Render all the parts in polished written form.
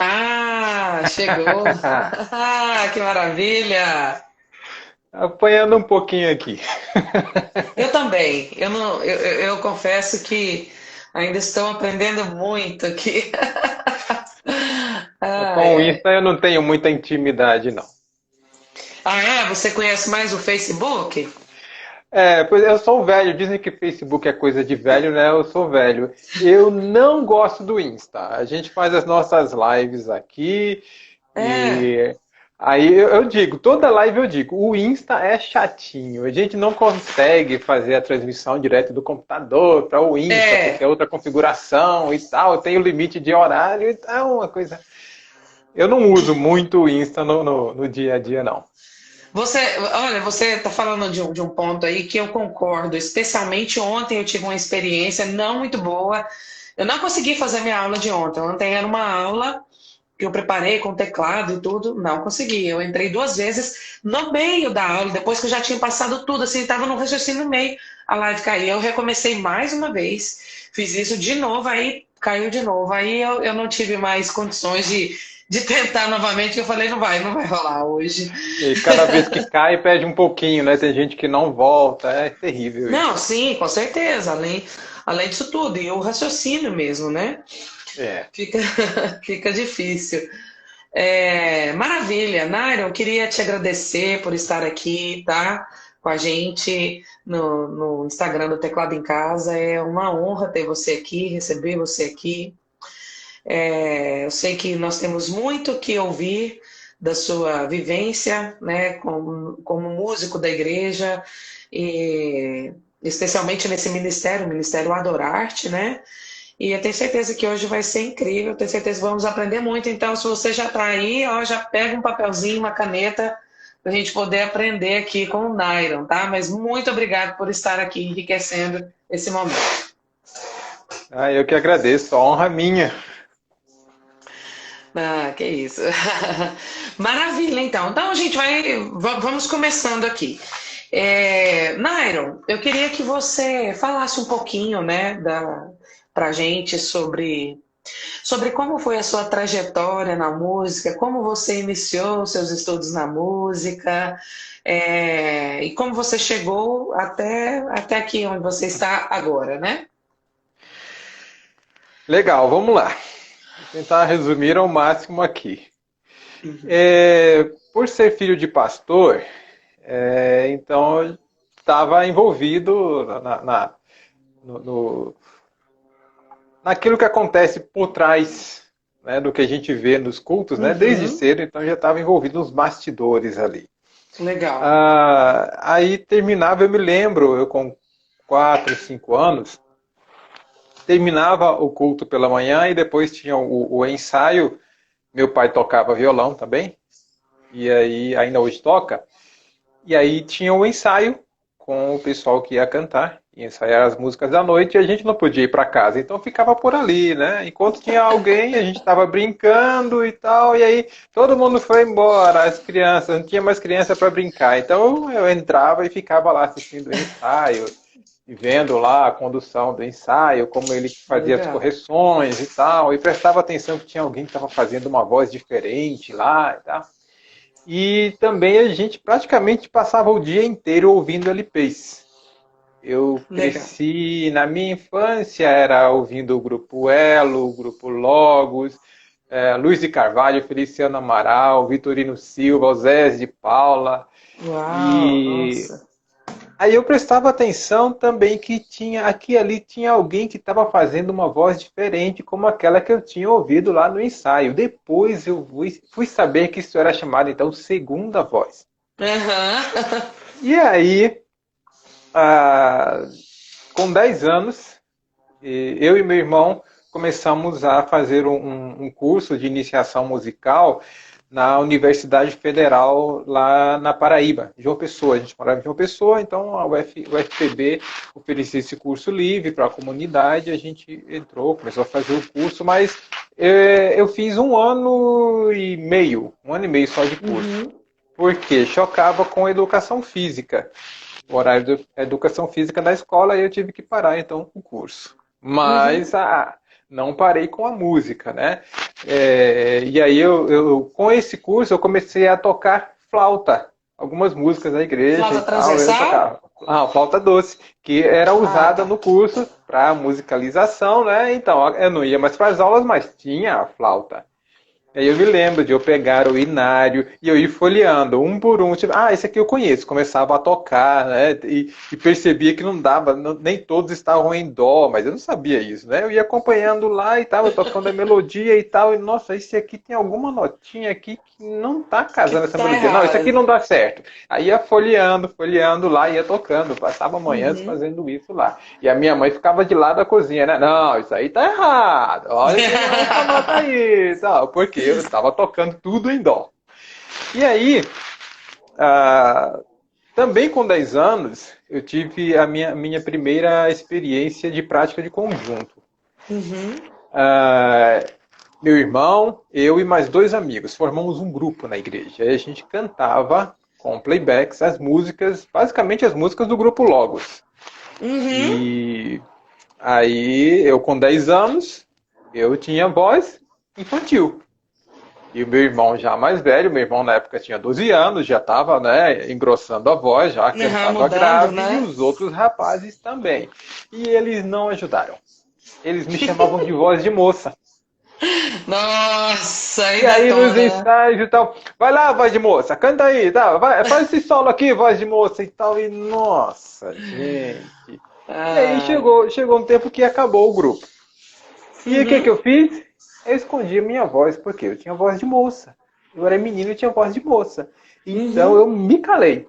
Ah, chegou. Ah, que maravilha. Apanhando um pouquinho aqui. Eu também. Eu não, eu confesso que ainda estou aprendendo muito aqui. Ai, Com o ai. Insta eu não tenho muita intimidade, não. Ah, é? Você conhece mais o Facebook? Pois eu sou velho, dizem que Facebook é coisa de velho, né? Eu sou velho. Eu não gosto do Insta. A gente faz as nossas lives aqui É, e aí eu digo, toda live eu digo, o Insta é chatinho. A gente não consegue fazer a transmissão direto do computador para o Insta, porque é é. outra configuração e tal, tem o limite de horário e tal, uma coisa. Eu não uso muito o Insta no dia a dia, não. Você, olha, você está falando de um ponto aí que eu concordo. Especialmente ontem eu tive uma experiência não muito boa. Eu não consegui fazer minha aula de ontem. Ontem era uma aula que eu preparei com teclado e tudo, não consegui. Eu entrei duas vezes no meio da aula, depois que eu já tinha passado tudo, assim, estava no raciocínio no meio, a live caiu. Eu recomecei mais uma vez, fiz isso de novo, aí caiu de novo. Aí eu não tive mais condições de tentar novamente, eu falei, não vai rolar hoje. E cada vez que cai, perde um pouquinho, né? Tem gente que não volta, é terrível Não, isso. sim, com certeza, além disso tudo, e o raciocínio mesmo, né? É. Fica, fica difícil. Maravilha, Nairo, eu queria te agradecer por estar aqui, tá? Com a gente no Instagram do Teclado em Casa. É uma honra ter você aqui, receber você aqui. Eu sei que nós temos muito que ouvir da sua vivência, né, como músico da igreja, e especialmente nesse ministério, o Ministério Adorarte, né? E eu tenho certeza que hoje vai ser incrível, eu tenho certeza que vamos aprender muito. Então, se você já está aí, ó, já pega um papelzinho, uma caneta, para a gente poder aprender aqui com o Nairon, tá? Mas muito obrigado por estar aqui enriquecendo esse momento. Ah, eu que agradeço, a honra minha. Ah, que isso. Maravilha, então. Então a gente vamos começando aqui. Nairon, eu queria que você falasse um pouquinho, né, pra gente sobre como foi a sua trajetória na música, como você iniciou seus estudos na música, e como você chegou até aqui onde você está agora, né? Legal, vamos lá. Vou tentar resumir ao máximo aqui. Uhum. Por ser filho de pastor, então eu estava envolvido no, no- naquilo que acontece por trás, né, do que a gente vê nos cultos, né? Desde Uhum. cedo, então eu já estava envolvido nos bastidores ali. Legal. Aí terminava, eu me lembro, eu com 4, 5 anos, terminava o culto pela manhã e depois tinha o ensaio. Meu pai tocava violão também, e aí ainda hoje toca. E aí tinha o ensaio com o pessoal que ia cantar, ia ensaiar as músicas da noite e a gente não podia ir para casa, então ficava por ali, né? Enquanto tinha alguém, a gente estava brincando e tal, e aí todo mundo foi embora, as crianças, não tinha mais criança para brincar, então eu entrava e ficava lá assistindo o ensaio, e vendo lá a condução do ensaio, como ele fazia as Legal. correções e tal, e prestava atenção que tinha alguém que estava fazendo uma voz diferente lá e tal. E também a gente praticamente passava o dia inteiro ouvindo LPs. Eu Legal. cresci, na minha infância, era ouvindo o grupo Elo, o grupo Logos, Luiz de Carvalho, Feliciano Amaral, Vitorino Silva, Osés de Paula. Uau, E nossa. aí eu prestava atenção também que tinha aqui e ali tinha alguém que estava fazendo uma voz diferente, como aquela que eu tinha ouvido lá no ensaio. Depois eu fui saber que isso era chamado então segunda voz. Aham. E aí, ah, com 10 anos, eu e meu irmão começamos a fazer um curso de iniciação musical na Universidade Federal lá na Paraíba, João Pessoa. A gente morava em João Pessoa, então o FPB oferecia esse curso livre para a comunidade. A gente entrou, começou a fazer o curso, mas eu fiz um ano e meio só de curso, Uhum. porque chocava com a educação física, o horário de educação física da escola, e eu tive que parar então o curso. Uhum. não parei com a música, né? E aí, com esse curso, eu comecei a tocar flauta. Algumas músicas na igreja Flauta e tal, eu transversal? tocava. Flauta doce, que era Ah, usada tá. no curso para musicalização, né? Então, eu não ia mais para as aulas, mas tinha a flauta. Aí eu me lembro de eu pegar o inário e eu ir folheando um por um. Tipo, esse aqui eu conheço. Começava a tocar, né? E percebia que não dava, nem todos estavam em dó, mas eu não sabia isso, né? Eu ia acompanhando lá e estava tocando a melodia e tal. E, nossa, esse aqui tem alguma notinha aqui que não tá Que casando essa tá melodia. Não, isso aqui errado. não dá certo. Aí ia folheando lá, ia tocando. Passava manhãs Uhum. fazendo isso lá. E a minha mãe ficava de lá da cozinha, né? Não, isso aí tá errado. Olha que essa nota aí, tal. Porque eu estava tocando tudo em dó. E aí, ah, também com 10 anos, eu tive a minha primeira experiência de prática de conjunto. Uhum. Ah, meu irmão, eu e mais 2 amigos formamos um grupo na igreja. E a gente cantava com playbacks as músicas, basicamente as músicas do grupo Logos. Uhum. E aí, eu com 10 anos, eu tinha voz infantil. E o meu irmão já mais velho, meu irmão na época tinha 12 anos, já estava, né, engrossando a voz, já Aham, cantava mudando, grave, e né? os outros rapazes também. E eles não ajudaram. Eles me chamavam de voz de moça. Nossa, aí E aí nos detona. ensaios e tal, vai lá, voz de moça, canta aí, tá? Vai, faz esse solo aqui, voz de moça e tal. E nossa, gente. E aí Ah, chegou um tempo que acabou o grupo. E o que uhum, que eu fiz? Eu escondi a minha voz, porque eu tinha voz de moça. Eu era menino e tinha voz de moça. Então uhum. eu me calei.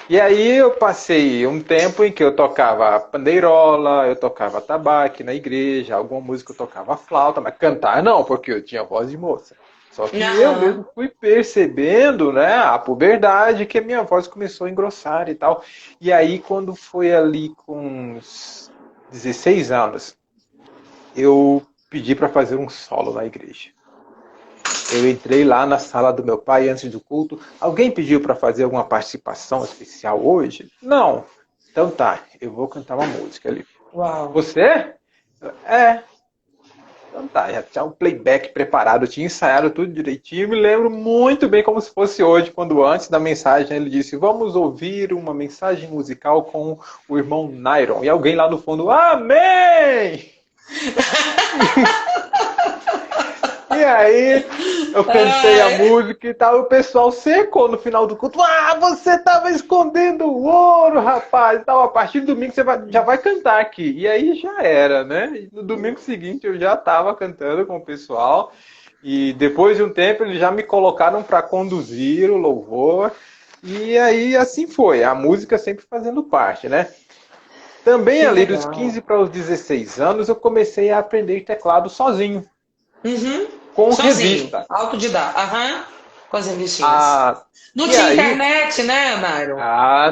E aí eu passei um tempo em que eu tocava pandeirola, eu tocava tabaque na igreja, alguma música eu tocava flauta, mas cantar não, porque eu tinha voz de moça. Só que eu Aham. mesmo fui percebendo, né, a puberdade, que a minha voz começou a engrossar e tal. E aí quando foi ali com uns 16 anos, eu pedi para fazer um solo na igreja. Eu entrei lá na sala do meu pai antes do culto. Alguém pediu para fazer alguma participação especial hoje? Não. Então tá, eu vou cantar uma música ali. Uau. Você? É. Então tá, já tinha um playback preparado, eu tinha ensaiado tudo direitinho. Eu me lembro muito bem como se fosse hoje, quando antes da mensagem ele disse: Vamos ouvir uma mensagem musical com o irmão Nairon. E alguém lá no fundo, Amém! E aí, eu cantei a Ai. música e tal, e o pessoal secou no final do culto. Você tava escondendo o ouro, rapaz. Tal, a partir do domingo já vai cantar aqui. E aí já era, né? E no domingo seguinte eu já tava cantando com o pessoal. E depois de um tempo eles já me colocaram para conduzir o louvor. E aí assim foi, a música sempre fazendo parte, né? Também Que ali dos legal. 15 para os 16 anos eu comecei a aprender teclado sozinho, Uhum. com Sozinho, revista. autodidata. Aham. Com as revistinhas. Ah, Não e tinha aí, internet, né, Nairo?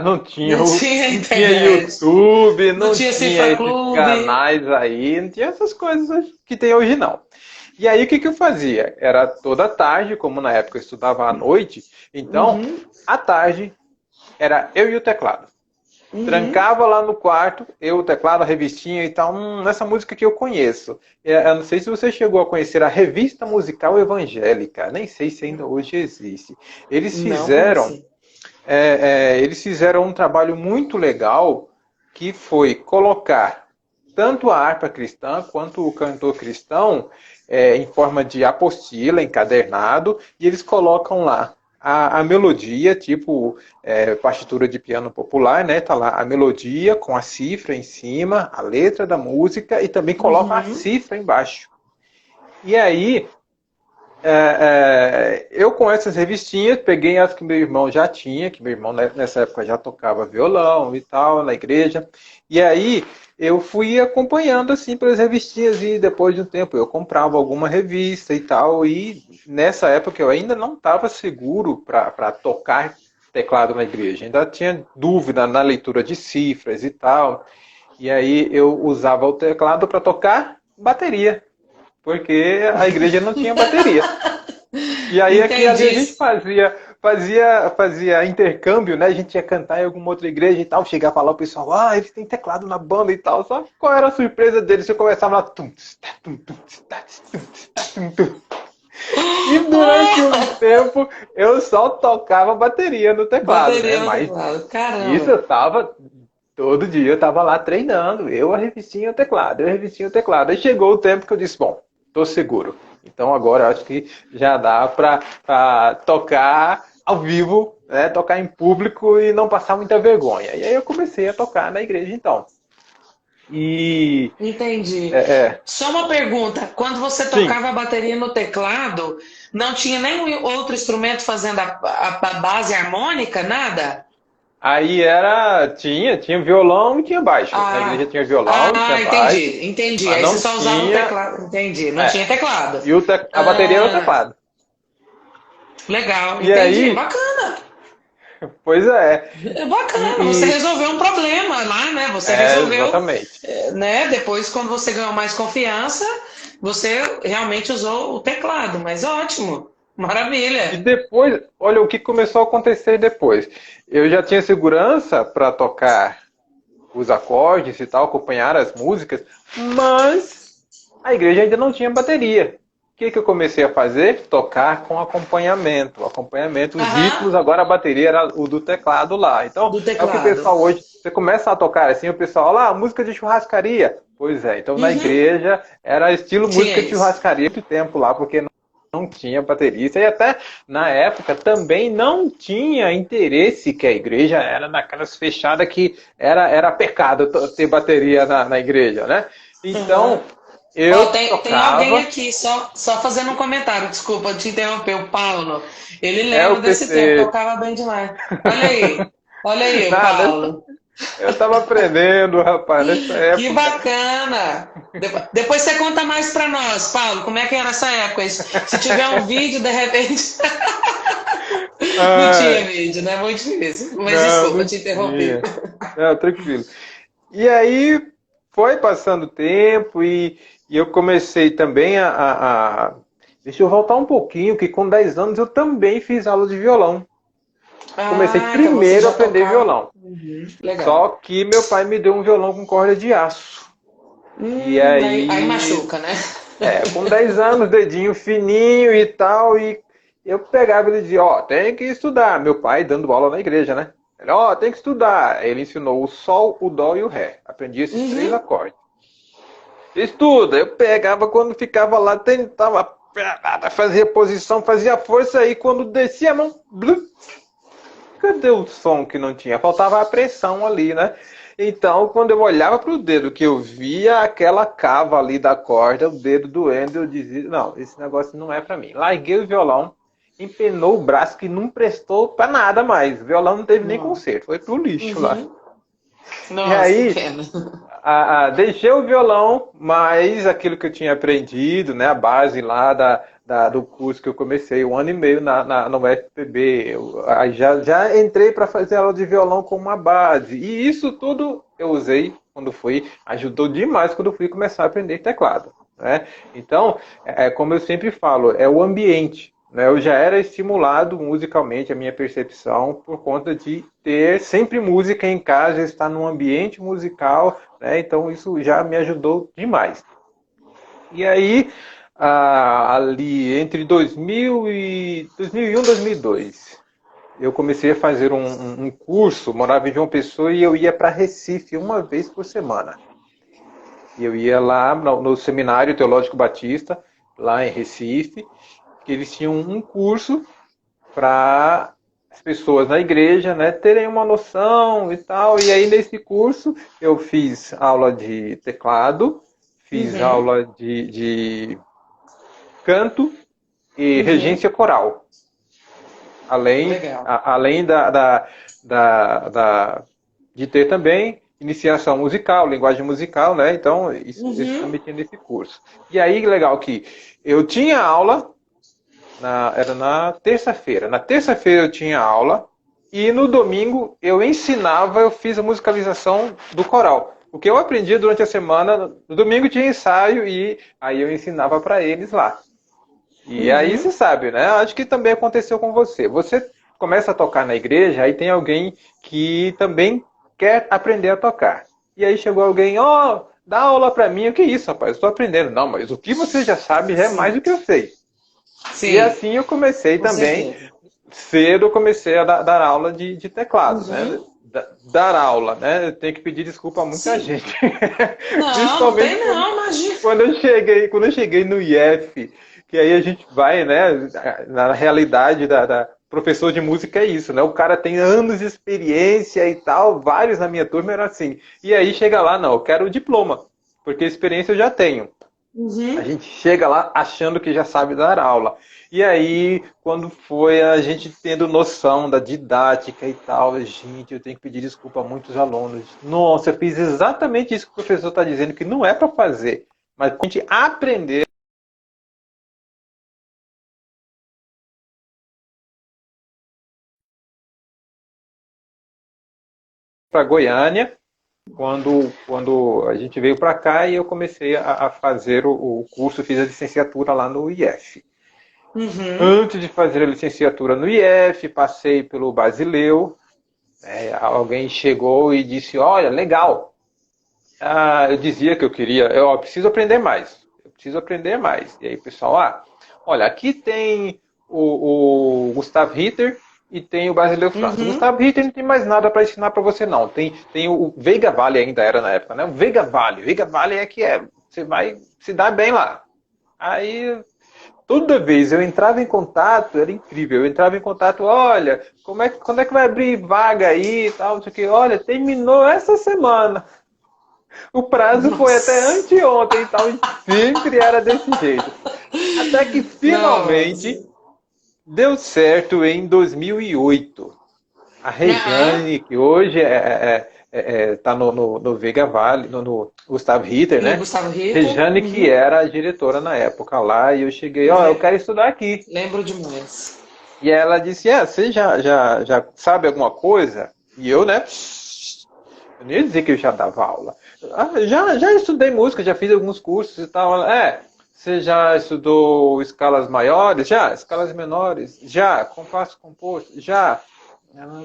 não tinha, Não tinha não tinha internet. YouTube, Não não tinha tinha Cifra esses Clube. canais aí, não tinha essas coisas que tem hoje não. E aí o que que eu fazia? Era toda tarde, como na época eu estudava à noite, então, Uhum. à tarde, era eu e o teclado. Uhum. Trancava lá no quarto, eu, o teclado, a revistinha e tal. Essa música que eu conheço. Eu não sei se você chegou a conhecer a Revista Musical Evangélica. Nem sei se ainda hoje existe. Eles Não fizeram, conheci. eles fizeram um trabalho muito legal que foi colocar tanto a harpa cristã quanto o cantor cristão em forma de apostila, encadernado, e eles colocam lá a melodia, tipo partitura de piano popular, né? Tá lá a melodia com a cifra em cima, a letra da música e também colocam a Uhum. cifra embaixo. E aí eu com essas revistinhas, peguei as que meu irmão já tinha, que meu irmão nessa época já tocava violão e tal, na igreja. E aí eu fui acompanhando assim pelas revistinhas e depois de um tempo eu comprava alguma revista e tal. E nessa época eu ainda não estava seguro para tocar teclado na igreja. Ainda tinha dúvida na leitura de cifras e tal. E aí eu usava o teclado para tocar bateria, porque a igreja não tinha bateria. E aí aqui ali a gente Entendi. fazia intercâmbio, né? A gente ia cantar em alguma outra igreja e tal. Chegava lá o pessoal, eles têm teclado na banda e tal. Só que qual era a surpresa deles? Você começava lá. Tum, tsta, tum, tum, tsta, tum, tsta, tum, tum. E durante um tempo eu só tocava bateria no teclado, né? Bateria no Mas teclado. isso Caramba. eu tava. Todo dia eu tava lá treinando. Eu a revistinha o teclado, eu a revistinha o teclado. Aí chegou o tempo que eu disse, bom, tô seguro. Então agora eu acho que já dá pra tocar ao vivo, né? Tocar em público e não passar muita vergonha. E aí eu comecei a tocar na igreja então. E Entendi. é, Só uma pergunta. Quando você sim, tocava a bateria no teclado, não tinha nenhum outro instrumento fazendo a base harmônica? Nada? aí tinha violão e tinha baixo. Na igreja Ah, tinha violão, tinha baixo, entendi. mas Aí você não só usava o tinha. teclado. Entendi. Não É, tinha teclado. e a bateria era o Ah, teclado. legal, E entendi. aí, Bacana. pois é. É bacana. Você E, resolveu um problema lá, né? Você resolveu, exatamente. né? Depois, quando você ganhou mais confiança, você realmente usou o teclado. Mas ótimo. E Maravilha. depois, olha o que começou a acontecer depois. Eu já tinha segurança para tocar os acordes e tal, acompanhar as músicas, mas a igreja ainda não tinha bateria. O que eu comecei a fazer? Tocar com acompanhamento. Acompanhamento, os Aham, ritmos, agora a bateria era o do teclado lá. Então, do é o que o teclado. pessoal hoje, você começa a tocar assim, o pessoal, lá, música de churrascaria. Pois é, então na Uhum, igreja era estilo tinha música de isso. churrascaria muito tempo lá, porque não tinha baterista. E até na época também não tinha interesse que a igreja era naquelas fechadas que era pecado ter bateria na igreja, né? Aham. Então Ó, eu tem alguém tocava, aqui, só fazendo um comentário, desculpa te interromper, o Paulo. Ele é lembra o desse tempo, PC. tocava bem demais. Olha aí, o Nada, Paulo. eu estava aprendendo, rapaz, nessa Que época. bacana! Depois você conta mais pra nós, Paulo, como é que era essa época? Se tiver um vídeo, de repente. Não tinha Ah, vídeo, né? Muito difícil. Mas não, desculpa, não te interrompi. tinha. Não, tranquilo. E aí foi passando o tempo e eu comecei também Deixa eu voltar um pouquinho, que com 10 anos eu também fiz aula de violão. Comecei Ah, então você primeiro a já aprender tocava. violão. Uhum, legal. Só que meu pai me deu um violão com corda de aço. E Aí aí, machuca, né? com 10 anos, dedinho fininho e tal, e eu pegava e ele dizia, tem que estudar. Meu pai dando aula na igreja, né? Ele, tem que estudar. Ele ensinou o sol, o dó e o ré. Aprendi esses três Uhum. acordes. Estuda. Eu pegava quando ficava lá, tentava, fazia posição, fazia força, aí quando descia a mão, blu, cadê o som que não tinha? Faltava a pressão ali, né? Então, quando eu olhava para o dedo, que eu via aquela cava ali da corda, o dedo doendo, eu dizia, não, esse negócio não é para mim. Larguei o violão, empenou o braço, que não prestou para nada mais. O violão não teve nem Não. conserto, foi pro lixo lá. Uhum. E Nossa, que aí, pena. deixei o violão, mas aquilo que eu tinha aprendido, né, a base lá do curso que eu comecei, 1 ano e meio no UFPB, aí já entrei para fazer aula de violão como uma base. E isso tudo eu usei quando fui, ajudou demais quando fui começar a aprender teclado. Né? Então, como eu sempre falo, é o ambiente. Né? Eu já era estimulado musicalmente, a minha percepção, por conta de ter sempre música em casa, estar num ambiente musical, né? Então isso já me ajudou demais. E aí, ali entre 2001 e 2002, eu comecei a fazer um curso, morava em João Pessoa e eu ia para Recife uma vez por semana. E eu ia lá no Seminário Teológico Batista, lá em Recife, que eles tinham um curso para as pessoas na igreja, né, terem uma noção e tal. E aí nesse curso eu fiz aula de teclado, fiz Uhum. aula de canto e Uhum. regência coral, Legal. além de ter também iniciação musical, linguagem musical, né? Então isso Uhum. também tinha nesse curso. E aí legal que eu tinha aula era na terça-feira. Na terça-feira eu tinha aula e no domingo eu ensinava, eu fiz a musicalização do coral. O que eu aprendi durante a semana, no domingo tinha ensaio e aí eu ensinava para eles lá. E aí você Uhum. sabe, né? Acho que também aconteceu com você. Você começa a tocar na igreja, aí tem alguém que também quer aprender a tocar. E aí chegou alguém, ó, dá aula pra mim. O que é isso, rapaz? Estou aprendendo. Não, mas o que você já sabe já é mais Sim, do que eu sei. E sim, assim eu comecei com também, certeza. cedo eu comecei a dar aula de teclado, né? Uhum. Dar aula, né? Eu tenho que pedir desculpa a muita Sim. gente. Não, não Principalmente tem não, imagina. quando eu cheguei no IF, que aí a gente vai, né? Na realidade da professor de música é isso, né? O cara tem anos de experiência e tal, vários na minha turma eram assim. E aí chega lá, não, eu quero o diploma, porque experiência eu já tenho. A Uhum. gente chega lá achando que já sabe dar aula. E aí, quando foi a gente tendo noção da didática e tal, gente, eu tenho que pedir desculpa a muitos alunos. Nossa, eu fiz exatamente isso que o professor está dizendo, que não é para fazer. Mas a gente aprender para Goiânia, quando a gente veio para cá e eu comecei a fazer o curso, fiz a licenciatura lá no IF. Uhum. Antes de fazer a licenciatura no IF, passei pelo Basileu. Alguém chegou e disse, olha, legal. Eu dizia que eu queria, eu preciso aprender mais. Eu preciso aprender mais. E aí, pessoal, olha, aqui tem o Gustav Ritter e tem o Basileu França. O Uhum. Gustav Ritter não tem mais nada para ensinar para você, não. Tem o Veiga Vale ainda era na época, né? O Veiga Vale. Veiga Vale é que é. Você vai se dar bem lá. Aí toda vez eu entrava em contato, era incrível. Eu entrava em contato, olha, quando é que vai abrir vaga aí e tal, não sei o que. Olha, terminou essa semana. O prazo foi até Nossa. anteontem e tal, e sempre era desse jeito. Até que Nossa. finalmente deu certo em 2008. A Aham. Rejane, que hoje está no Veiga Vale, no Gustavo Ritter, No né? Gustavo Ritter. Rejane, que Uhum. era a diretora na época lá, e eu cheguei, ó, eu Le- quero estudar aqui. Lembro demais. E ela disse, você já sabe alguma coisa? E eu, né? Eu nem ia dizer que eu já dava aula. Já estudei música, já fiz alguns cursos e tal. Você já estudou escalas maiores? Já. Escalas menores? Já. Compasso composto? Já. Ela,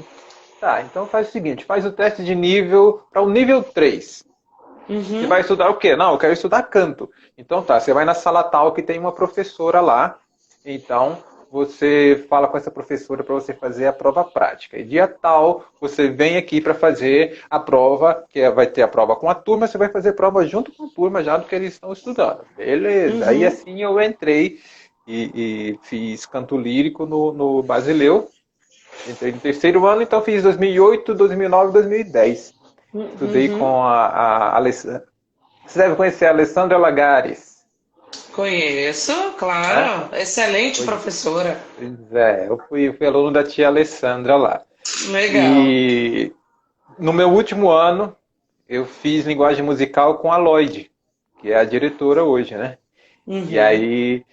tá, então faz o seguinte, faz o teste de nível para o nível 3. Você Uhum. vai estudar o quê? Não, eu quero estudar canto. Então tá, você vai na sala tal que tem uma professora lá. Então você fala com essa professora para você fazer a prova prática. E dia tal, você vem aqui para fazer a prova, vai ter a prova com a turma, você vai fazer prova junto com a turma já do que eles estão estudando. Beleza. Aí Uhum. assim eu entrei e fiz canto lírico no Basileu. Entrei no terceiro ano, então fiz 2008, 2009, 2010. Estudei Uhum. com a Alessandra. Você deve conhecer a Alessandra Lagares, Conheço, né? claro. Excelente Pois professora. eu fui aluno da tia Alessandra lá. Legal. E no meu último ano, eu fiz linguagem musical com a Lloyd, que é a diretora hoje, né? E Uhum. aí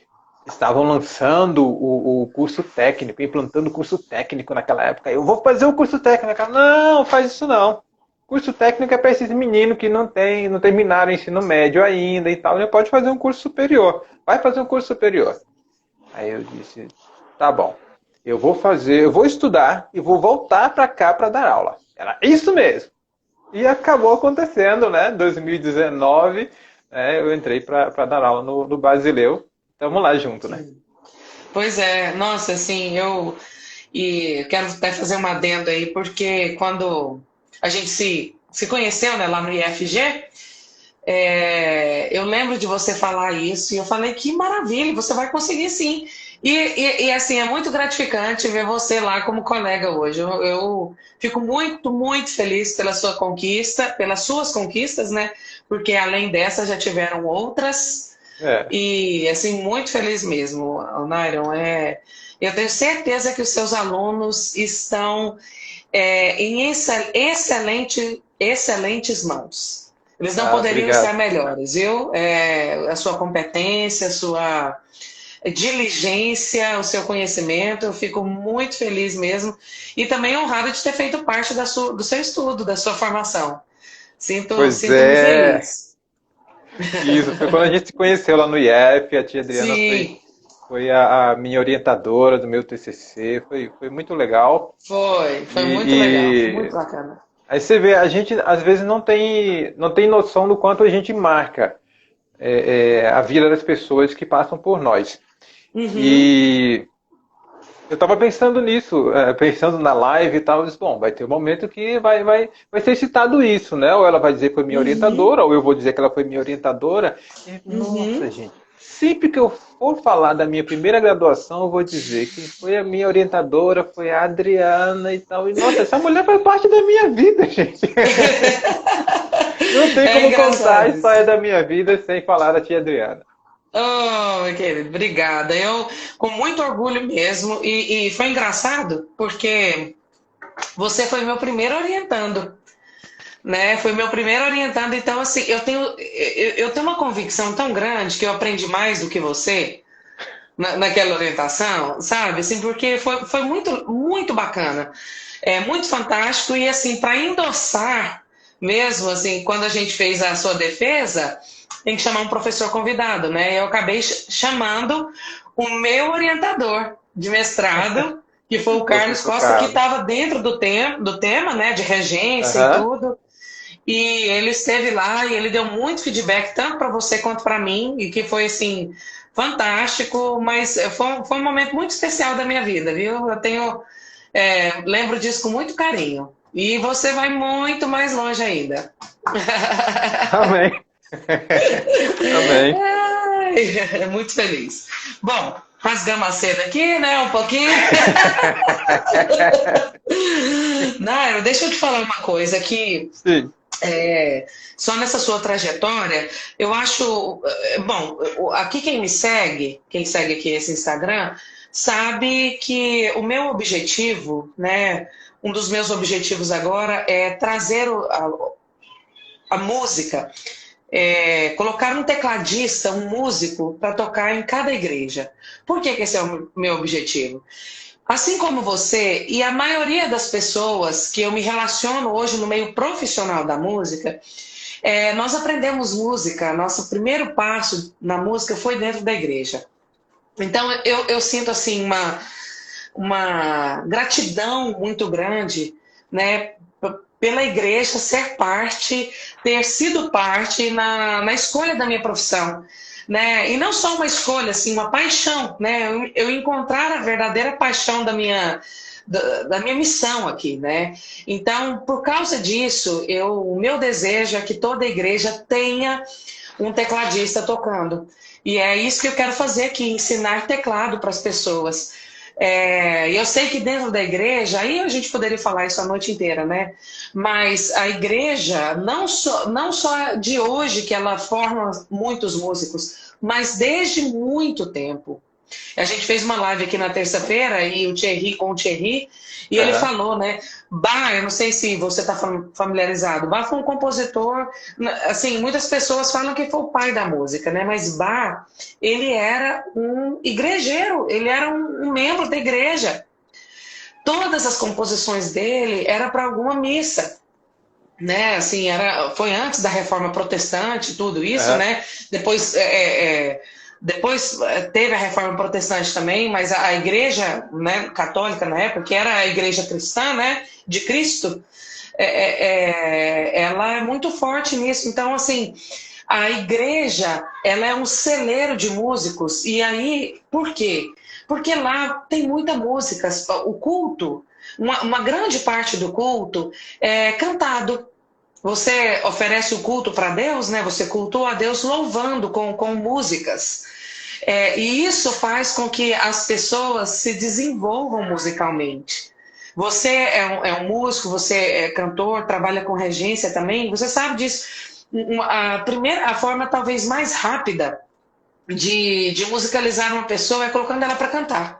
estavam lançando o curso técnico, implantando o curso técnico naquela época. Eu vou fazer o curso técnico. Não, faz isso não. Curso técnico é para esses meninos que não terminaram o ensino médio ainda e tal. Ele pode fazer um curso superior. Vai fazer um curso superior. Aí eu disse, tá bom. Eu vou estudar e vou voltar para cá para dar aula. Era isso mesmo. E acabou acontecendo, né? 2019, eu entrei para dar aula no Basileu. Tamo lá junto, né? Sim. Pois é, nossa, assim, eu quero até fazer uma adendo aí, porque quando a gente se conheceu, né, lá no IFG, eu lembro de você falar isso e eu falei que maravilha, você vai conseguir sim. Assim, é muito gratificante ver você lá como colega hoje. Eu fico muito, muito feliz pela sua conquista, pelas suas conquistas, né? Porque além dessa já tiveram outras. É, E assim, muito feliz mesmo, Nairon. Eu tenho certeza que os seus alunos estão em excelentes mãos. Eles não poderiam estar obrigado. melhores, viu? A sua competência, a sua diligência, o seu conhecimento, eu fico muito feliz mesmo. E também honrada de ter feito parte do seu estudo, da sua formação. Pois Sinto-me é, feliz. isso foi quando a gente se conheceu lá no IF, a tia Adriana foi Sim, foi a minha orientadora do meu TCC, foi muito legal. Foi muito legal, foi E muito bacana. aí você vê, a gente às vezes não tem noção do quanto a gente marca a vida das pessoas que passam por nós. Uhum, E eu estava pensando nisso, pensando na live e tal, eu disse, bom, vai ter um momento que vai ser citado isso, né? Ou ela vai dizer que foi minha uhum, orientadora, ou eu vou dizer que ela foi minha orientadora. E, nossa, uhum. gente, sempre que eu for falar da minha primeira graduação, eu vou dizer que foi a minha orientadora, foi a Adriana e tal. E, nossa, essa mulher foi parte da minha vida, gente. Não tem É como contar a engraçado isso. história da minha vida sem falar da tia Adriana. Oh, meu querido, obrigada. Eu, com muito orgulho mesmo, e foi engraçado porque você foi meu primeiro orientando, né? Foi meu primeiro orientando, então assim, eu tenho uma convicção tão grande que eu aprendi mais do que você naquela orientação, sabe? Assim, porque foi muito, muito bacana, muito fantástico e assim, para endossar mesmo, assim, quando a gente fez a sua defesa, tem que chamar um professor convidado, né? Eu acabei chamando o meu orientador de mestrado, que foi o Carlos Professor Costa, que Carlos. estava dentro do tema, né, de regência e Aham. tudo. E ele esteve lá e ele deu muito feedback, tanto para você quanto para mim, e que foi assim, fantástico, mas foi um momento muito especial da minha vida, viu? Lembro disso com muito carinho. E você vai muito mais longe ainda. Amém. Amém. Ai, muito feliz. Bom, rasgamos a cena aqui, né? Um pouquinho. Nairo, deixa eu te falar uma coisa que Sim. só nessa sua trajetória, eu acho. Bom, aqui quem segue aqui esse Instagram, sabe que o meu objetivo, né? Um dos meus objetivos agora é trazer a música, colocar um tecladista, um músico, para tocar em cada igreja. Por que esse é o meu objetivo? Assim como você e a maioria das pessoas que eu me relaciono hoje no meio profissional da música, nós aprendemos música, nosso primeiro passo na música foi dentro da igreja. Então eu sinto assim uma gratidão muito grande, né, pela igreja ser parte, ter sido parte na escolha da minha profissão. Né? E não só uma escolha, assim, uma paixão, né? Eu encontrar a verdadeira paixão da minha missão aqui, né? Então, por causa disso, o meu desejo é que toda igreja tenha um tecladista tocando. E é isso que eu quero fazer aqui, ensinar teclado para as pessoas. E eu sei que dentro da igreja, aí a gente poderia falar isso a noite inteira, né? Mas a igreja, não só de hoje, que ela forma muitos músicos, mas desde muito tempo. A gente fez uma live aqui na terça-feira e o Thierry com o Thierry, e ele Aham. falou, né? Bach, eu não sei se você está familiarizado, Bach foi um compositor, assim, muitas pessoas falam que foi o pai da música, né? Mas Bach, ele era um igrejeiro, ele era um membro da igreja. Todas as composições dele era para alguma missa, né? Assim, foi antes da Reforma Protestante, tudo isso, Aham. né? Depois, depois teve a Reforma Protestante também, mas a Igreja, né, católica na época, que era a Igreja cristã, né, de Cristo, ela é muito forte nisso. Então, assim, a igreja, ela é um celeiro de músicos. E aí, por quê? Porque lá tem muita música. O culto, uma grande parte do culto é cantado. Você oferece o culto para Deus, né? Você cultua a Deus louvando com músicas. E isso faz com que as pessoas se desenvolvam musicalmente. Você é um músico, você é cantor, trabalha com regência também, você sabe disso. A forma talvez mais rápida de musicalizar uma pessoa é colocando ela para cantar.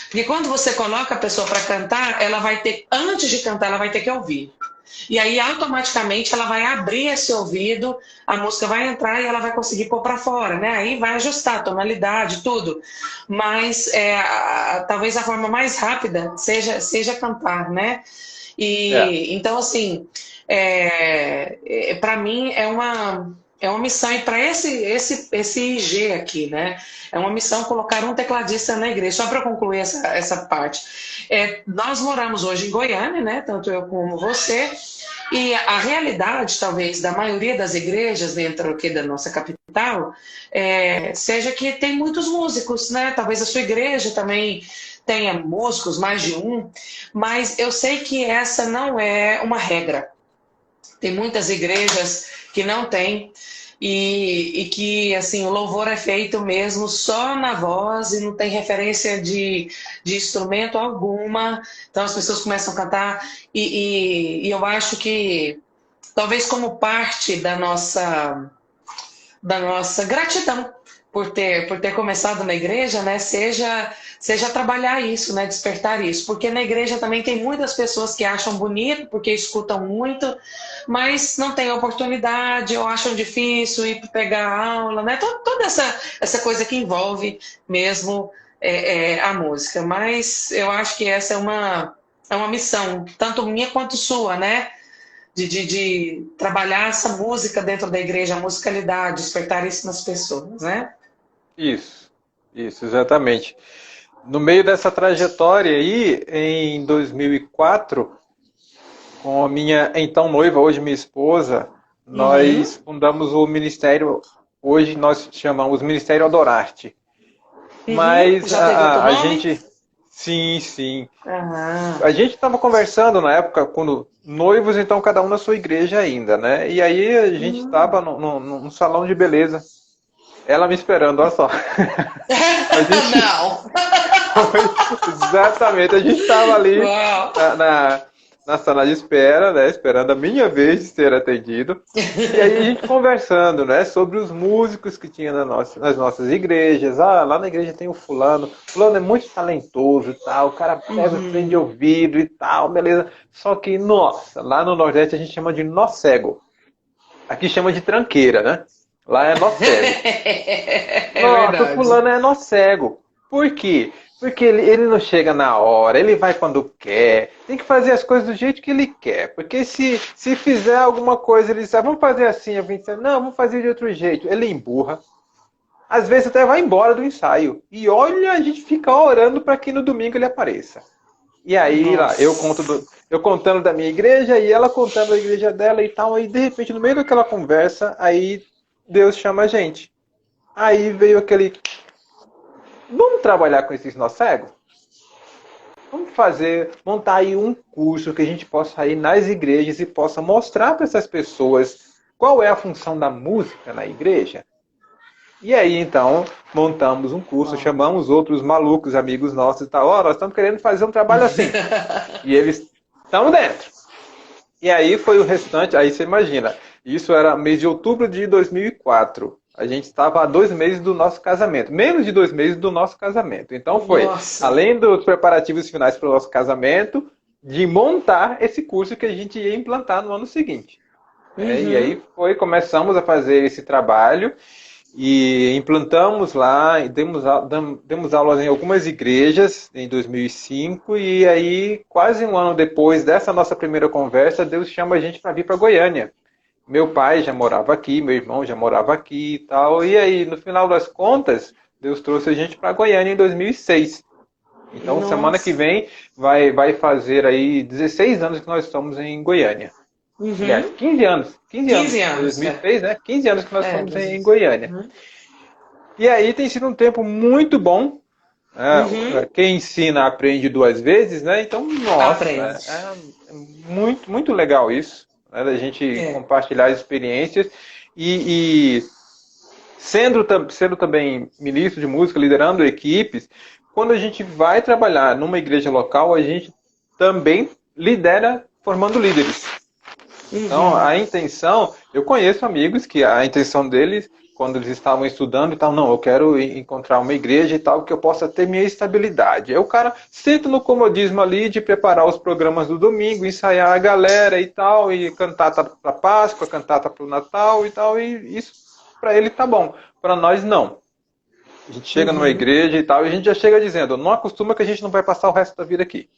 Porque quando você coloca a pessoa para cantar, ela vai ter, antes de cantar, ela vai ter que ouvir. E aí, automaticamente, ela vai abrir esse ouvido, a música vai entrar e ela vai conseguir pôr para fora, né? Aí vai ajustar a tonalidade, tudo. Mas talvez a forma mais rápida seja cantar, né? É. E então, assim, para mim é uma. É uma missão, e para esse IG aqui, né? É uma missão colocar um tecladista na igreja. Só para concluir essa parte. Nós moramos hoje em Goiânia, né? Tanto eu como você. E a realidade, talvez, da maioria das igrejas dentro aqui da nossa capital, seja que tem muitos músicos, né? Talvez a sua igreja também tenha músicos, mais de um, mas eu sei que essa não é uma regra. Tem muitas igrejas que não têm e que assim o louvor é feito mesmo só na voz e não tem referência de instrumento alguma. Então as pessoas começam a cantar e eu acho que talvez como parte da nossa gratidão por ter começado na igreja, né, seja trabalhar isso, né, despertar isso, porque na igreja também tem muitas pessoas que acham bonito, porque escutam muito, mas não têm oportunidade, ou acham difícil ir pegar a aula, né, toda essa coisa que envolve mesmo a música, mas eu acho que essa é uma missão, tanto minha quanto sua, né, de trabalhar essa música dentro da igreja, a musicalidade, despertar isso nas pessoas, né? Isso, exatamente. No meio dessa trajetória aí, em 2004, com a minha então noiva, hoje minha esposa, Uhum. nós fundamos o ministério, hoje nós chamamos Ministério Adorarte. Uhum. Mas Já teve outro a nome? gente, sim, sim. Ah. A gente estava conversando na época, quando noivos, então cada um na sua igreja ainda, né? E aí a gente estava Hum. num salão de beleza, ela me esperando, olha só. A gente Não. foi, exatamente, a gente estava ali Uau. na, na, na sala de espera, né? Esperando a minha vez de ser atendido. E aí a gente conversando, né? Sobre os músicos que tinha nas nossas igrejas. Ah, lá na igreja tem o fulano. Fulano é muito talentoso e tal. O cara pega o trem de Uhum. ouvido e tal, beleza. Só que, nossa, lá no Nordeste a gente chama de nó cego. Aqui chama de tranqueira, né? Lá é nó cego. É Nossa, o verdade. fulano é nó cego. Por quê? Porque ele não chega na hora, ele vai quando quer, tem que fazer as coisas do jeito que ele quer. Porque se fizer alguma coisa, ele diz, ah, vamos fazer assim, a gente diz, não, vamos fazer de outro jeito. Ele emburra. Às vezes até vai embora do ensaio. E olha, a gente fica orando para que no domingo ele apareça. E aí, lá, Nossa. eu contando da minha igreja e ela contando da igreja dela e tal. Aí, de repente, no meio daquela conversa, aí Deus chama a gente. Aí veio aquele, vamos trabalhar com esses nós cegos? Vamos montar aí um curso que a gente possa ir nas igrejas e possa mostrar para essas pessoas qual é a função da música na igreja. E aí, então, montamos um curso, Uau. chamamos outros malucos, amigos nossos e tal. Ó, nós estamos querendo fazer um trabalho assim. E eles estão dentro. E aí foi o restante, aí você imagina, isso era mês de outubro de 2004. A gente estava há 2 meses do nosso casamento, menos de 2 meses do nosso casamento. Então foi, Nossa. além dos preparativos finais para o nosso casamento, de montar esse curso que a gente ia implantar no ano seguinte. E Uhum. aí começamos a fazer esse trabalho e implantamos lá, e demos aulas em algumas igrejas em 2005 e aí quase um ano depois dessa nossa primeira conversa, Deus chama a gente para vir para Goiânia. Meu pai já morava aqui, meu irmão já morava aqui e tal. E aí, no final das contas, Deus trouxe a gente para Goiânia em 2006. Então, semana que Nossa. vem vai fazer aí 16 anos que nós estamos em Goiânia. Aliás, Uhum. 15 anos. 15 15 anos. Foi anos, 2006, né? 15 anos que nós estamos em 2000. Goiânia. Uhum. E aí tem sido um tempo muito bom. Uhum. Quem ensina aprende duas vezes, né? Então, nossa, Aprende. é muito, muito legal isso, né? Da gente É. compartilhar as experiências e sendo também ministro de música, liderando equipes, quando a gente vai trabalhar numa igreja local, a gente também lidera formando líderes. Então, Uhum. a intenção, eu conheço amigos que a intenção deles, quando eles estavam estudando e tal, não, eu quero encontrar uma igreja e tal, que eu possa ter minha estabilidade. Aí o cara senta no comodismo ali de preparar os programas do domingo, ensaiar a galera e tal, e cantata para Páscoa, cantata para o Natal e tal, e isso para ele tá bom. Para nós, não. A gente chega numa Uhum. igreja e tal, e a gente já chega dizendo, não acostuma que a gente não vai passar o resto da vida aqui.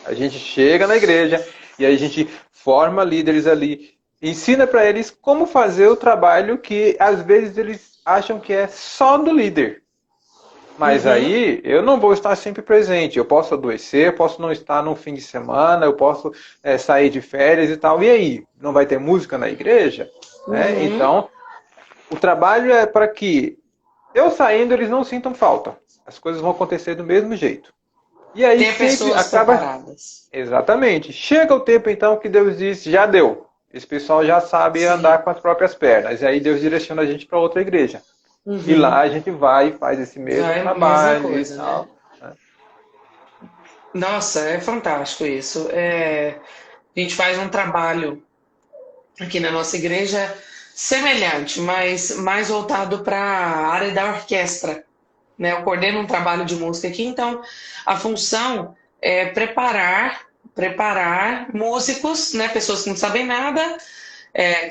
A gente chega na igreja e aí a gente forma líderes ali, ensina para eles como fazer o trabalho que às vezes eles acham que é só do líder. Mas Uhum. aí eu não vou estar sempre presente. Eu posso adoecer, eu posso não estar no fim de semana, eu posso sair de férias e tal. E aí? Não vai ter música na igreja? Né? Uhum. Então, o trabalho é para que eu saindo eles não sintam falta. As coisas vão acontecer do mesmo jeito. E aí Ter sempre pessoas acaba. preparadas. Exatamente. Chega o tempo então que Deus diz, já deu. Esse pessoal já sabe andar Sim. com as próprias pernas. E aí Deus direciona a gente para outra igreja. E lá Uhum. a gente vai e faz esse mesmo Vai, mesma trabalho e coisa, né? tal. Né? Nossa, é fantástico isso. A gente faz um trabalho aqui na nossa igreja semelhante, mas mais voltado para a área da orquestra, né? Eu coordeno um trabalho de música aqui, então a função é preparar músicos, né? Pessoas que não sabem nada,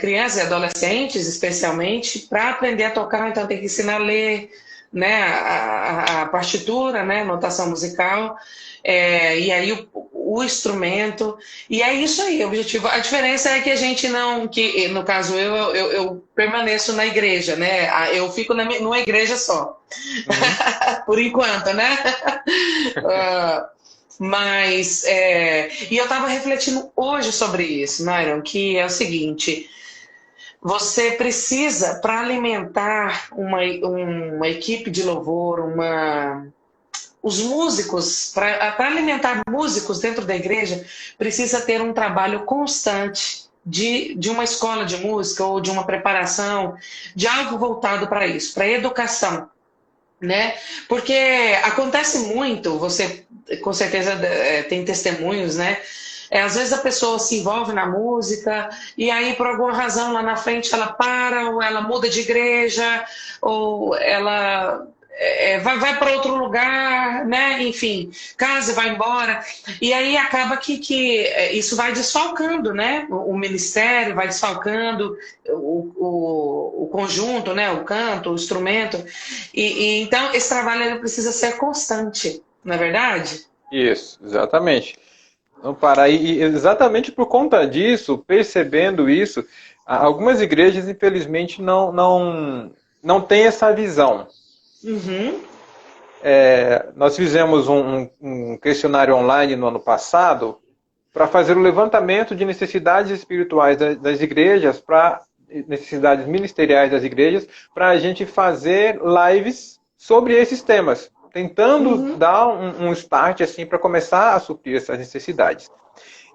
crianças e adolescentes, especialmente, para aprender a tocar. Então tem que ensinar a ler, né? A partitura, né? Notação musical. E aí o instrumento, e é isso aí, o objetivo. A diferença é que a gente não, que no caso eu permaneço na igreja, né? Eu fico numa igreja só, Uhum. por enquanto, né? Ah, mas, e eu estava refletindo hoje sobre isso, Myron, que é o seguinte: você precisa, para alimentar uma equipe de louvor, os músicos, para alimentar músicos dentro da igreja, precisa ter um trabalho constante de uma escola de música ou de uma preparação, de algo voltado para isso, para educação, né? Porque acontece muito, você com certeza tem testemunhos, né? Às vezes a pessoa se envolve na música e aí por alguma razão lá na frente ela para, ou ela muda de igreja, ou ela vai para outro lugar, né? Enfim, casa e vai embora. E aí acaba que isso vai desfalcando, né? O ministério vai desfalcando o conjunto, né? O canto, o instrumento. Então esse trabalho ele precisa ser constante, não é verdade? Isso, exatamente. Não parar. E exatamente por conta disso, percebendo isso, algumas igrejas, infelizmente, não têm essa visão. Uhum. Nós fizemos um questionário online no ano passado para fazer o levantamento de necessidades espirituais das igrejas, para necessidades ministeriais das igrejas, para a gente fazer lives sobre esses temas, tentando Uhum. dar um start assim para começar a suprir essas necessidades.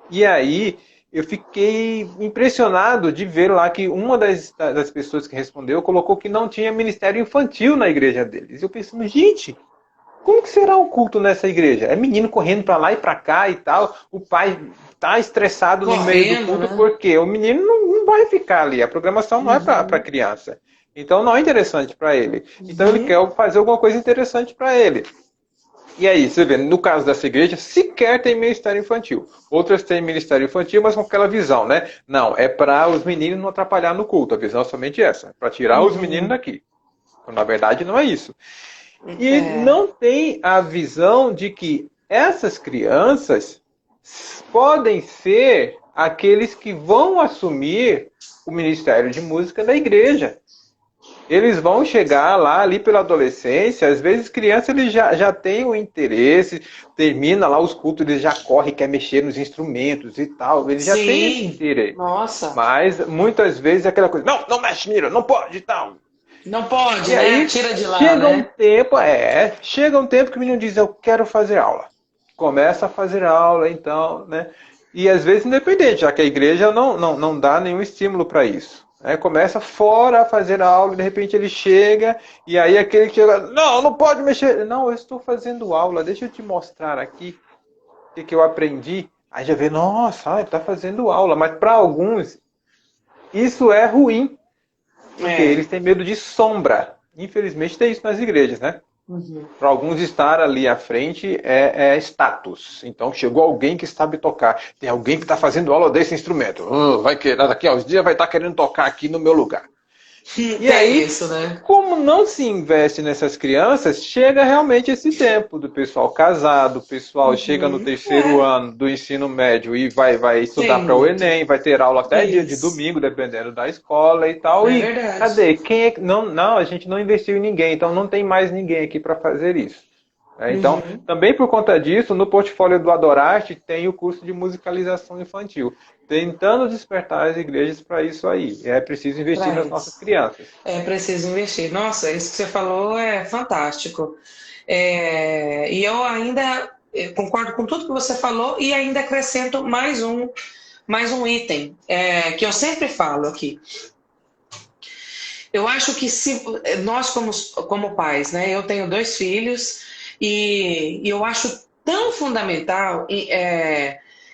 E aí eu fiquei impressionado de ver lá que uma das pessoas que respondeu colocou que não tinha ministério infantil na igreja deles. Eu pensando, gente, como que será o culto nessa igreja? É menino correndo para lá e para cá e tal. O pai tá estressado no meio do Correndo, culto né? porque o menino não vai ficar ali. A programação não é para Uhum. criança. Então não é interessante para ele. Então ele Uhum. quer fazer alguma coisa interessante para ele. E aí, você vê, no caso dessa igreja, sequer tem ministério infantil. Outras têm ministério infantil, mas com aquela visão, né? Não, é para os meninos não atrapalhar no culto. A visão é somente essa, para tirar os meninos Uhum. daqui. Então, na verdade, não é isso. E É, não tem a visão de que essas crianças podem ser aqueles que vão assumir o ministério de música da igreja. Eles vão chegar lá ali pela adolescência, às vezes criança ele já tem o interesse, termina lá os cultos, ele já corre, quer mexer nos instrumentos e tal, ele já tem esse sim, interesse. nossa, Mas muitas vezes é aquela coisa, não, não mexe, menino, não pode e tal. não pode, E né? aí Tira de lá, né? chega um tempo que o menino diz, eu quero fazer aula. Começa a fazer aula, então, né? E às vezes independente, já que a igreja não dá nenhum estímulo para isso. Né? Começa fora a fazer aula, e de repente ele chega, e aí aquele que chega, não, não pode mexer. Não, eu estou fazendo aula, deixa eu te mostrar aqui o que eu aprendi. Aí já vê, nossa, ele está fazendo aula. Mas para alguns, isso é ruim, porque É. eles têm medo de sombra. Infelizmente tem isso nas igrejas, né? Uhum. Para alguns estar ali à frente é status. Então chegou alguém que sabe tocar. Tem alguém que está fazendo aula desse instrumento. Vai querer, daqui a uns dias vai estar querendo tocar aqui no meu lugar. E Tem aí, isso, né? como não se investe nessas crianças, chega realmente esse tempo do pessoal casado, o pessoal chega no Uhum. terceiro ano do ensino médio e vai estudar Tem para o muito. Enem, vai ter aula até dia de Isso. domingo, dependendo da escola e tal. É E verdade. cadê? Quem é que. Não, não, a gente não investiu em ninguém, então não tem mais ninguém aqui para fazer isso. Então, Uhum. também por conta disso, no portfólio do Adorarte tem o curso de musicalização infantil, tentando despertar as igrejas para isso aí. É preciso investir Para nas nossas isso. crianças. É preciso investir. Nossa, isso que você falou é fantástico. E eu ainda concordo com tudo que você falou e ainda acrescento mais um item que eu sempre falo aqui. Eu acho que se nós como pais, né? Eu tenho dois filhos e eu acho tão fundamental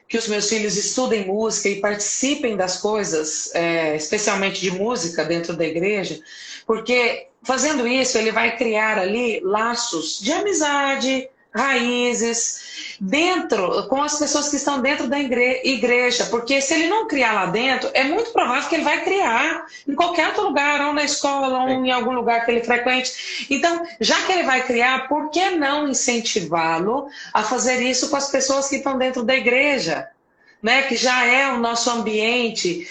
que os meus filhos estudem música e participem das coisas, especialmente de música dentro da igreja, porque fazendo isso ele vai criar ali laços de amizade, raízes dentro com as pessoas que estão dentro da igreja, porque se ele não criar lá dentro, é muito provável que ele vai criar em qualquer outro lugar, ou na escola, ou Sim. em algum lugar que ele frequente. Então, já que ele vai criar, por que não incentivá-lo a fazer isso com as pessoas que estão dentro da igreja? Né, que já é o nosso ambiente,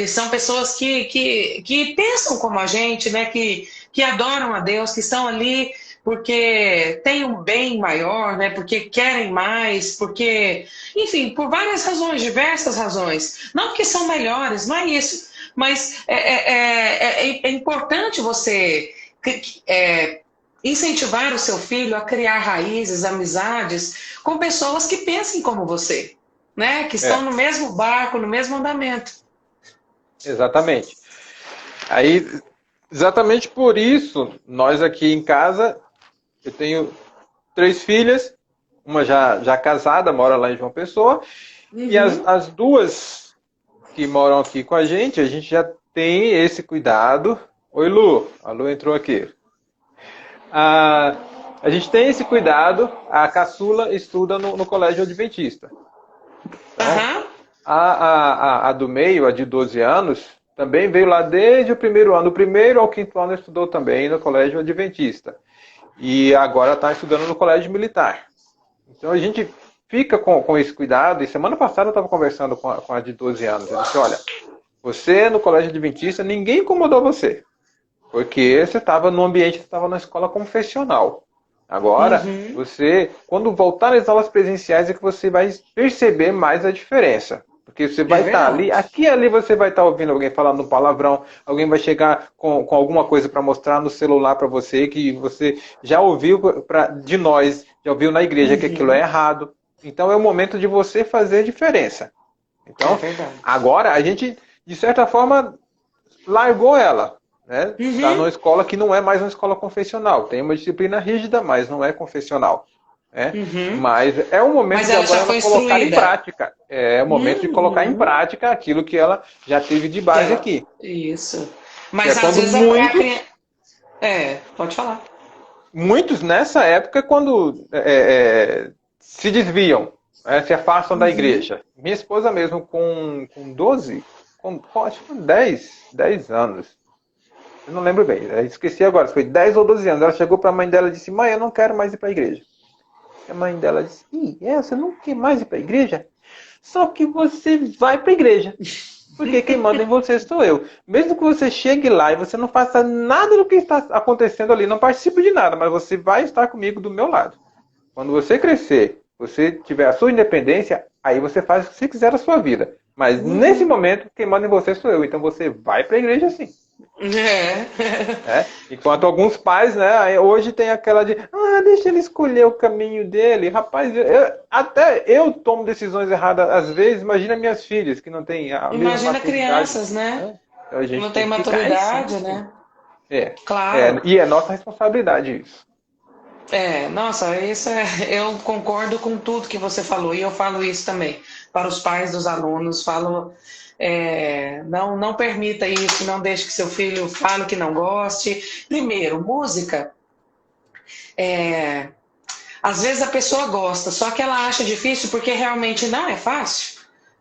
são pessoas que pensam como a gente, né, que adoram a Deus, que estão ali porque têm um bem maior, né, porque querem mais, porque, enfim, por várias razões, diversas razões. Não que são melhores, não é isso, mas é importante você incentivar o seu filho a criar raízes, amizades com pessoas que pensem como você, né? Que estão É, no mesmo barco, no mesmo andamento. exatamente. Aí, exatamente por isso, nós aqui em casa, eu tenho 3 filhas, uma já casada, mora lá em João Pessoa, e Uhum. as duas que moram aqui com a gente já tem esse cuidado. Oi, Lu. A Lu entrou aqui. A, a gente tem esse cuidado, a caçula estuda no colégio adventista. Então, Aham. a do meio, a de 12 anos, também veio lá desde o primeiro ano. Do primeiro ao quinto ano estudou também no colégio adventista. E agora está estudando no colégio militar. Então a gente fica com esse cuidado. E semana passada eu estava conversando com a de 12 anos. Eu disse, olha, você no colégio adventista, ninguém incomodou você. Porque você estava no ambiente, você estava na escola confessional. Agora, Uhum. você, quando voltar às aulas presenciais, é que você vai perceber mais a diferença. Porque você É vai estar ali, verdade. aqui e ali você vai estar ouvindo alguém falando um palavrão, alguém vai chegar com alguma coisa para mostrar no celular para você, que você já ouviu de nós, já ouviu na igreja que aquilo é Uhum. errado. Então é o momento de você fazer diferença. É Então, verdade. agora a gente, de certa forma, largou ela. Né? Está numa Uhum. escola que não é mais uma escola confessional. Tem uma disciplina rígida, mas não é confessional. Né? Uhum. Mas é o momento Mas de ela agora já ela foi colocar em instruída. prática. É o momento de colocar em Uhum. prática aquilo que ela já teve de Que base ela... aqui. Isso. Que é Mas às quando vezes a criança. Pode falar. muitos nessa época, quando se desviam, se afastam da Uhum. igreja. Minha esposa mesmo, com 12, acho que com 10 anos, eu não lembro bem, esqueci agora, se foi 10 ou 12 anos. Ela chegou para a mãe dela e disse: Mãe, eu não quero mais ir para a igreja. E a mãe dela disse: você não quer mais ir para a igreja? Só que você vai para a igreja. Porque quem manda em você sou eu. Mesmo que você chegue lá e você não faça nada do que está acontecendo ali, não participe de nada, mas você vai estar comigo do meu lado. Quando você crescer, você tiver a sua independência, aí você faz o que você quiser da sua vida. Mas nesse Uhum. momento, quem manda em você sou eu. Então você vai para a igreja sim. É. Né? Enquanto alguns pais, né, hoje tem aquela de, deixa ele escolher o caminho dele. Rapaz, até eu tomo decisões erradas às vezes, imagina minhas filhas, que não têm a mesma Imagina maturidade. crianças, né? Né? Então a gente Não tem tem que ficar em cima, maturidade, sim. né? É, Claro. e é nossa responsabilidade isso. Nossa, eu concordo com tudo que você falou e eu falo isso também para os pais dos alunos. Falo, não permita isso, não deixe que seu filho fale que não goste. Primeiro, música, é, às vezes a pessoa gosta, só que ela acha difícil porque realmente não é fácil.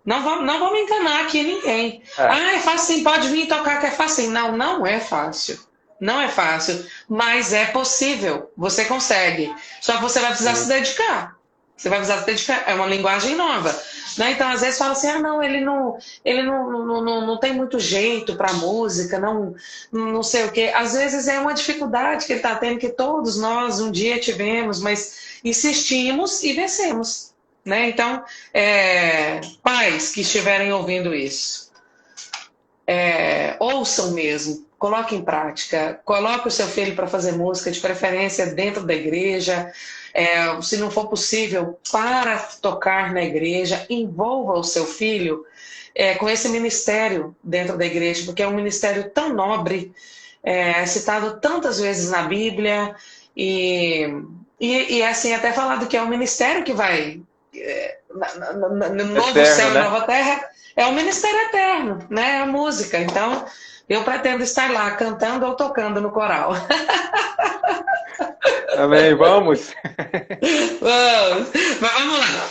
Não vamos enganar aqui ninguém. É, Ah, é fácil, pode vir tocar que é fácil. Não, não é fácil. Não é fácil, mas é possível. Você consegue. Só que você vai precisar se sim. dedicar. Você vai precisar se dedicar. É uma linguagem nova. Né? Então, às vezes, fala assim: ah, não, ele não tem muito jeito para música, não sei o quê. Às vezes é uma dificuldade que ele está tendo, que todos nós um dia tivemos, mas insistimos e vencemos. Né? Então, pais que estiverem ouvindo isso, ouçam mesmo, coloque em prática, coloque o seu filho para fazer música, de preferência dentro da igreja. Se não for possível, para tocar na igreja, envolva o seu filho com esse ministério dentro da igreja, porque é um ministério tão nobre, citado tantas vezes na Bíblia, e assim, até falado que é um ministério que vai no novo Eterno, céu e né? nova terra, é um ministério eterno, né? É a música. Então, eu pretendo estar lá cantando ou tocando no coral. Amém, vamos. Mas vamos lá.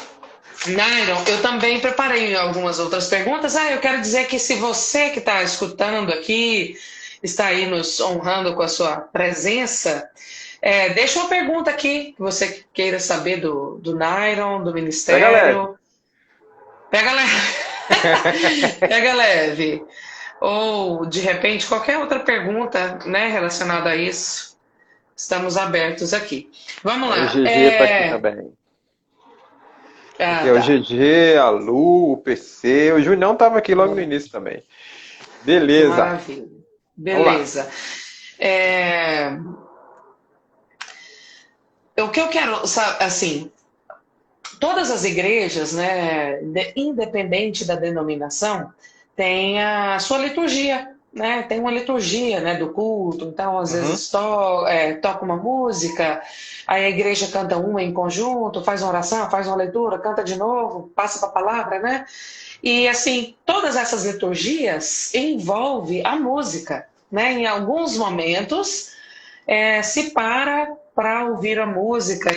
Nairon, eu também preparei algumas outras perguntas. Eu quero dizer que se você que está escutando aqui, está aí nos honrando com a sua presença, deixa uma pergunta aqui que você queira saber do Nairon, do Pega leve. Ministério. Pega leve. Pega leve. Ou, de repente, qualquer outra pergunta, né, relacionada a isso. Estamos abertos aqui. Vamos O lá. GG está aqui também. Aqui Ah, é o tá. GG, a Lu, o PC. O Junião estava aqui logo no início também. Que Beleza. maravilha. Vamos lá. Beleza. É, o que eu quero, assim, todas as igrejas, né, independente da denominação, tem a sua liturgia, né? Tem uma liturgia, né, do culto. Então, às Uhum. vezes toca uma música, aí a igreja canta uma em conjunto, faz uma oração, faz uma leitura, canta de novo, passa para a palavra, né? E assim, todas essas liturgias envolvem a música, né? Em alguns momentos se para ouvir a música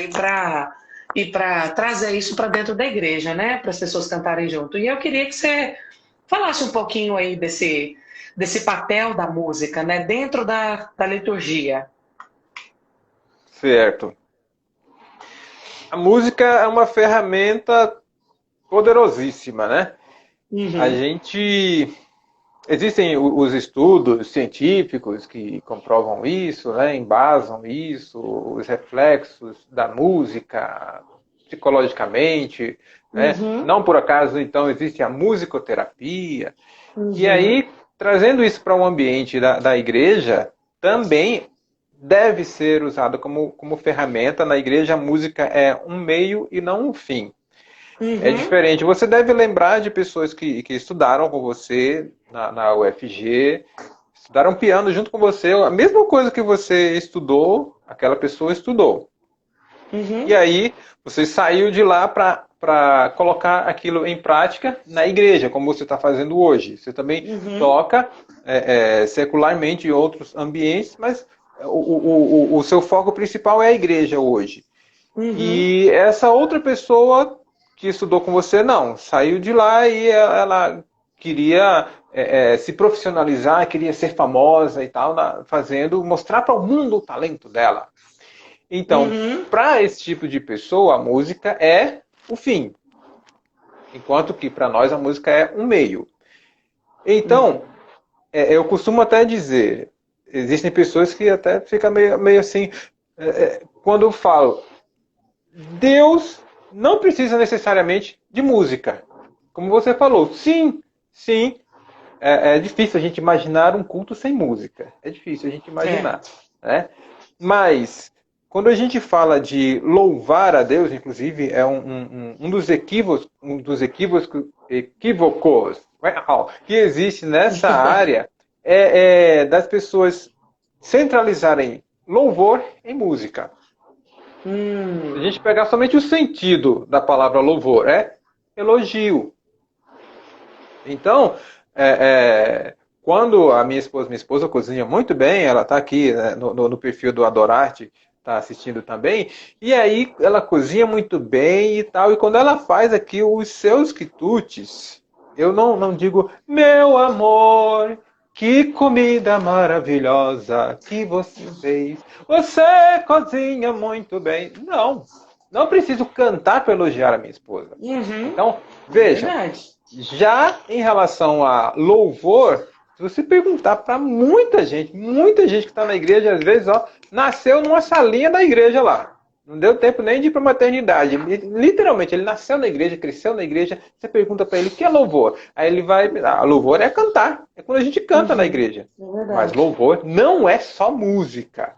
e para trazer isso para dentro da igreja, né? Para as pessoas cantarem junto. E eu queria que você falasse um pouquinho aí desse papel da música, né? Dentro da liturgia. Certo. A música é uma ferramenta poderosíssima, né? A Uhum, gente. Existem os estudos científicos que comprovam isso, né? Embasam isso, os reflexos da música psicologicamente, né? uhum, Não por acaso, então, existe a musicoterapia. E uhum, aí, trazendo isso para o ambiente da igreja, também deve ser usado como ferramenta. Na igreja, a música é um meio e não um fim. É uhum, diferente. Você deve lembrar de pessoas que estudaram com você na UFG, estudaram piano junto com você. A mesma coisa que você estudou, aquela pessoa estudou. E uhum, aí, você saiu de lá para colocar aquilo em prática na igreja, como você está fazendo hoje. Você também uhum, toca secularmente em outros ambientes, mas o seu foco principal é a igreja hoje. uhum, E essa outra pessoa que estudou com você, não, saiu de lá e ela queria se profissionalizar, queria ser famosa e tal, mostrar para o mundo o talento dela. Então, uhum, para esse tipo de pessoa, a música é o fim, enquanto que para nós a música é um meio. Então, uhum. eu costumo até dizer, existem pessoas que até ficam meio assim, quando eu falo, Deus não precisa necessariamente de música. Como você falou, sim, sim, é difícil a gente imaginar um culto sem música. É difícil a gente É. imaginar. Né? Mas, quando a gente fala de louvar a Deus, inclusive, é um dos equívocos que existe nessa área, das pessoas centralizarem louvor em música. Se a Hum, gente pegar somente o sentido da palavra louvor, é elogio. Então, quando a minha esposa cozinha muito bem, ela está aqui, né, no perfil do Adorarte, está assistindo também, e aí ela cozinha muito bem e tal, e quando ela faz aqui os seus quitutes, Eu não digo, meu amor, que comida maravilhosa que você fez. Você cozinha muito bem. Não, não preciso cantar para elogiar a minha esposa. Uhum, Então, é veja, verdade. já em relação a louvor, se você perguntar para muita gente que está na igreja, às vezes, ó, nasceu numa salinha da igreja lá. Não deu tempo nem de ir para a maternidade. Literalmente, ele nasceu na igreja, cresceu na igreja. Você pergunta para ele o que é louvor. Aí ele vai. Ah, louvor é cantar. É quando a gente canta na Uhum, igreja. é Mas verdade. louvor não é só música.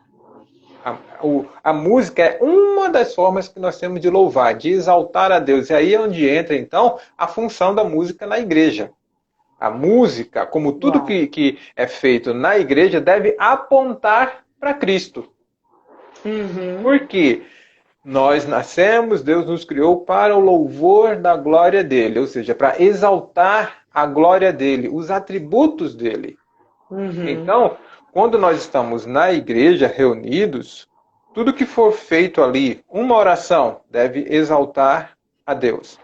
A música é uma das formas que nós temos de louvar, de exaltar a Deus. E aí é onde entra, então, a função da música na igreja. A música, como tudo Uau. que é feito na igreja, deve apontar para Cristo. Uhum, Por quê? Nós nascemos, Deus nos criou para o louvor da glória dele, ou seja, para exaltar a glória dele, os atributos dele. uhum. Então, quando nós estamos na igreja reunidos, tudo que for feito ali, uma oração, deve exaltar a Deus.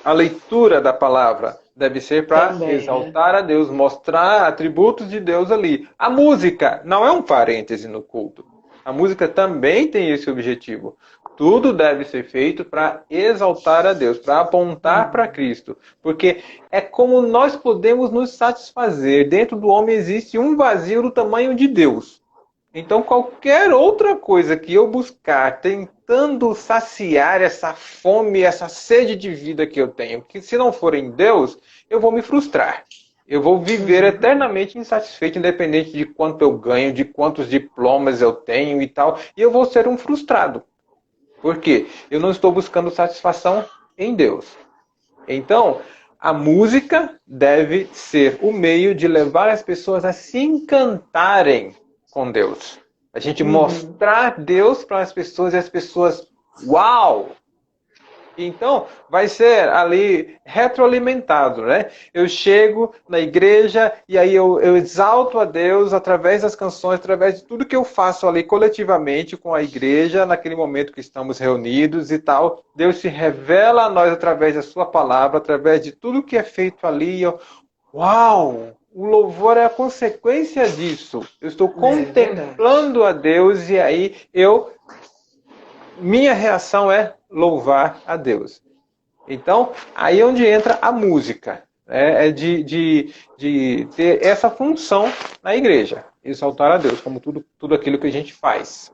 A leitura da palavra deve ser para Também, né? exaltar a Deus, mostrar atributos de Deus ali. A música não é um parêntese no culto. A música também tem esse objetivo. Tudo deve ser feito para exaltar a Deus, para apontar para Uhum. Cristo. Porque é como nós podemos nos satisfazer. Dentro do homem existe um vazio do tamanho de Deus. Então, qualquer outra coisa que eu buscar, tentando saciar essa fome, essa sede de vida que eu tenho, que se não for em Deus, eu vou me frustrar. Eu vou viver Uhum. eternamente insatisfeito, independente de quanto eu ganho, de quantos diplomas eu tenho e tal, e eu vou ser um frustrado. Por quê? Eu não estou buscando satisfação em Deus. Então, a música deve ser o meio de levar as pessoas a se encantarem com Deus. A gente Uhum. mostrar Deus para as pessoas e as pessoas, uau! Então, vai ser ali retroalimentado, né? Eu chego na igreja e aí eu exalto a Deus através das canções, através de tudo que eu faço ali coletivamente com a igreja, naquele momento que estamos reunidos e tal. Deus se revela a nós através da sua palavra, através de tudo que é feito ali. Uau! O louvor é a consequência disso. Eu estou É verdade. contemplando a Deus e aí minha reação é louvar a Deus. Então, aí é onde entra a música. É de ter essa função na igreja. Exaltar a Deus, como tudo aquilo que a gente faz.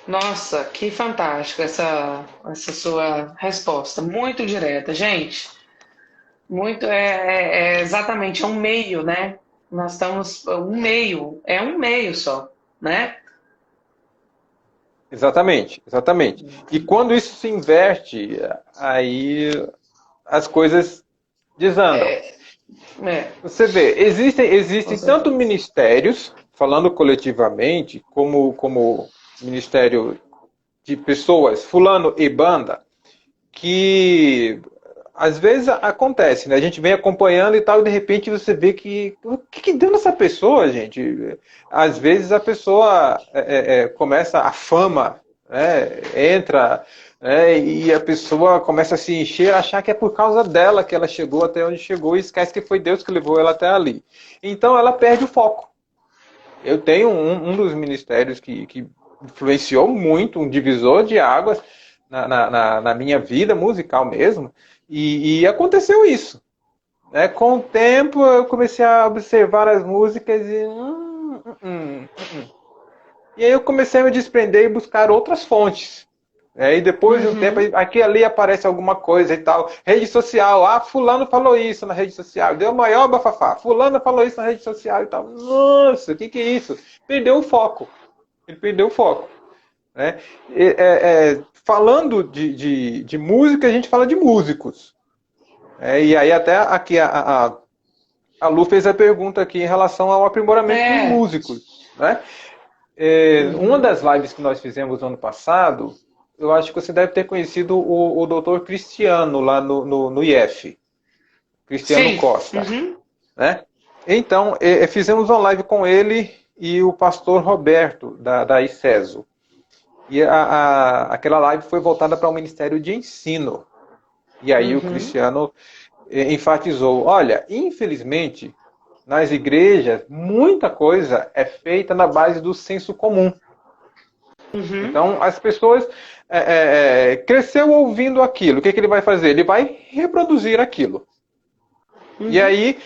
Nossa, que fantástico essa sua resposta. Muito direta. Gente, muito é exatamente é um meio, né? Nós estamos é um meio só, né? Exatamente, exatamente. E quando isso se inverte, aí as coisas desandam. É, Você vê, com existem tanto certeza. ministérios, falando coletivamente, como ministério de pessoas, fulano e banda, que às vezes acontece, né? A gente vem acompanhando e tal, e de repente você vê que o que deu nessa pessoa, gente? Às vezes a pessoa começa a fama, né? Entra, né? E a pessoa começa a se encher, achar que é por causa dela que ela chegou até onde chegou e esquece que foi Deus que levou ela até ali. Então ela perde o foco. Eu tenho um dos ministérios que influenciou muito, um divisor de águas na minha vida musical mesmo, e aconteceu isso. Né? Com o tempo eu comecei a observar as músicas e aí eu comecei a me desprender e buscar outras fontes. E depois de um tempo, Uhum. aqui e ali aparece alguma coisa e tal. Rede social, fulano falou isso na rede social. Deu maior bafafá. Fulano falou isso na rede social e tal. Nossa, o que é isso? Perdeu o foco. Ele perdeu o foco. Né? Falando de música, a gente fala de músicos. E aí até aqui a Lu fez a pergunta aqui em relação ao aprimoramento dos É. músicos. Né? Uma Uhum. das lives que nós fizemos no ano passado, eu acho que você deve ter conhecido o doutor Cristiano lá no IF, Cristiano Sim. Costa. Uhum. Né? Então, fizemos uma live com ele e o pastor Roberto, da ICESO. E aquela live foi voltada para o Ministério de Ensino. E aí o Uhum. Cristiano enfatizou, olha, infelizmente, nas igrejas, muita coisa é feita na base do senso comum. Uhum, Então, as pessoas cresceu ouvindo aquilo. O que ele vai fazer? Ele vai reproduzir aquilo. E uhum. aí,